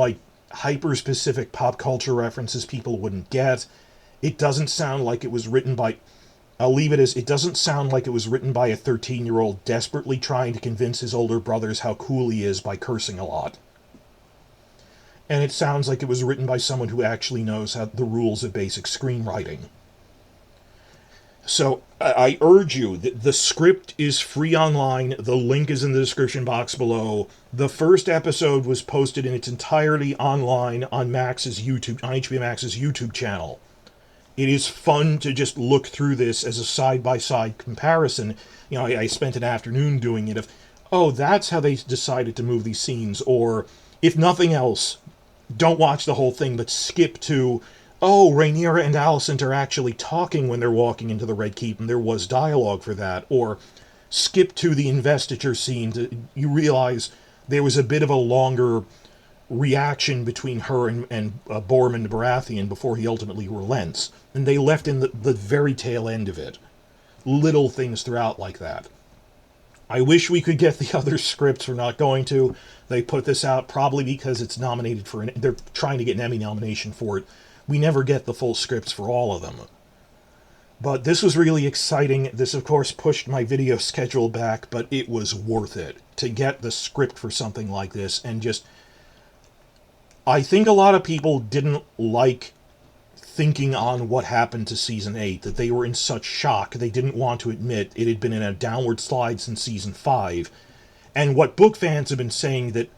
hyper-specific pop culture references people wouldn't get. It doesn't sound like it was written by, I'll leave it as, it doesn't sound like it was written by a 13-year-old desperately trying to convince his older brothers how cool he is by cursing a lot. And it sounds like it was written by someone who actually knows the rules of basic screenwriting. So I urge you, the script is free online. The link is in the description box below. The first episode was posted in its entirety online on HBO Max's YouTube channel. It is fun to just look through this as a side-by-side comparison. I spent an afternoon doing it of, oh, that's how they decided to move these scenes, or If nothing else, don't watch the whole thing, but skip to, oh, Rhaenyra and Alicent are actually talking when they're walking into the Red Keep, and there was dialogue for that. Or skip to the investiture scene. You realize there was a bit of a longer reaction between her and Borman Baratheon before he ultimately relents. And they left in the very tail end of it. Little things throughout like that. I wish we could get the other scripts. We're not going to. They put this out probably because it's nominated for they're trying to get an Emmy nomination for it. We never get the full scripts for all of them. But this was really exciting. This, of course, pushed my video schedule back, but it was worth it to get the script for something like this. And just, I think a lot of people didn't like thinking on what happened to Season 8, that they were in such shock. They didn't want to admit it had been in a downward slide since Season 5. And what book fans have been saying that,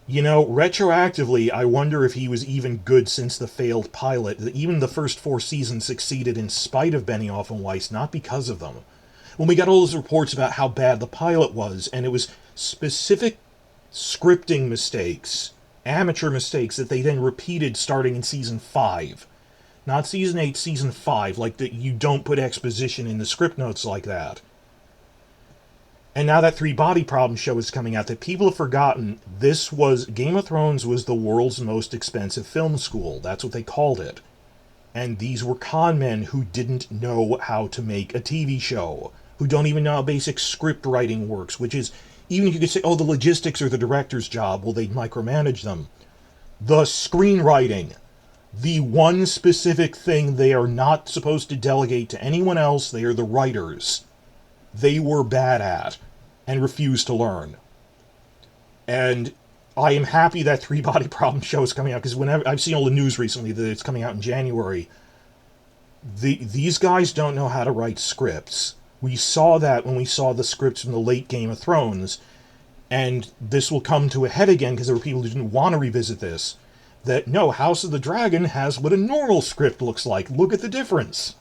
you know, retroactively, I wonder if he was even good since the failed pilot. That even the first 4 seasons succeeded in spite of Benioff and Weiss, not because of them. When we got all those reports about how bad the pilot was, and it was specific scripting mistakes, amateur mistakes, that they then repeated starting in Season 5. Not Season 8, Season 5, like that you don't put exposition in the script notes like that. And now that 3 Body Problem show is coming out, that people have forgotten, Game of Thrones was the world's most expensive film school. That's what they called it. And these were con men who didn't know how to make a TV show, who don't even know how basic script writing works, which is, even if you could say, oh, the logistics are the director's job, well, they'd micromanage them. The screenwriting, the one specific thing they are not supposed to delegate to anyone else, they are the writers. They were bad at and refused to learn. And I am happy that 3 Body Problem show is coming out, because whenever I've seen all the news recently that it's coming out in January, these guys don't know how to write scripts. We saw that when we saw the scripts from the late Game of Thrones, and this will come to a head again because there were people who didn't want to revisit this, that no, House of the Dragon has what a normal script looks like. Look at the difference.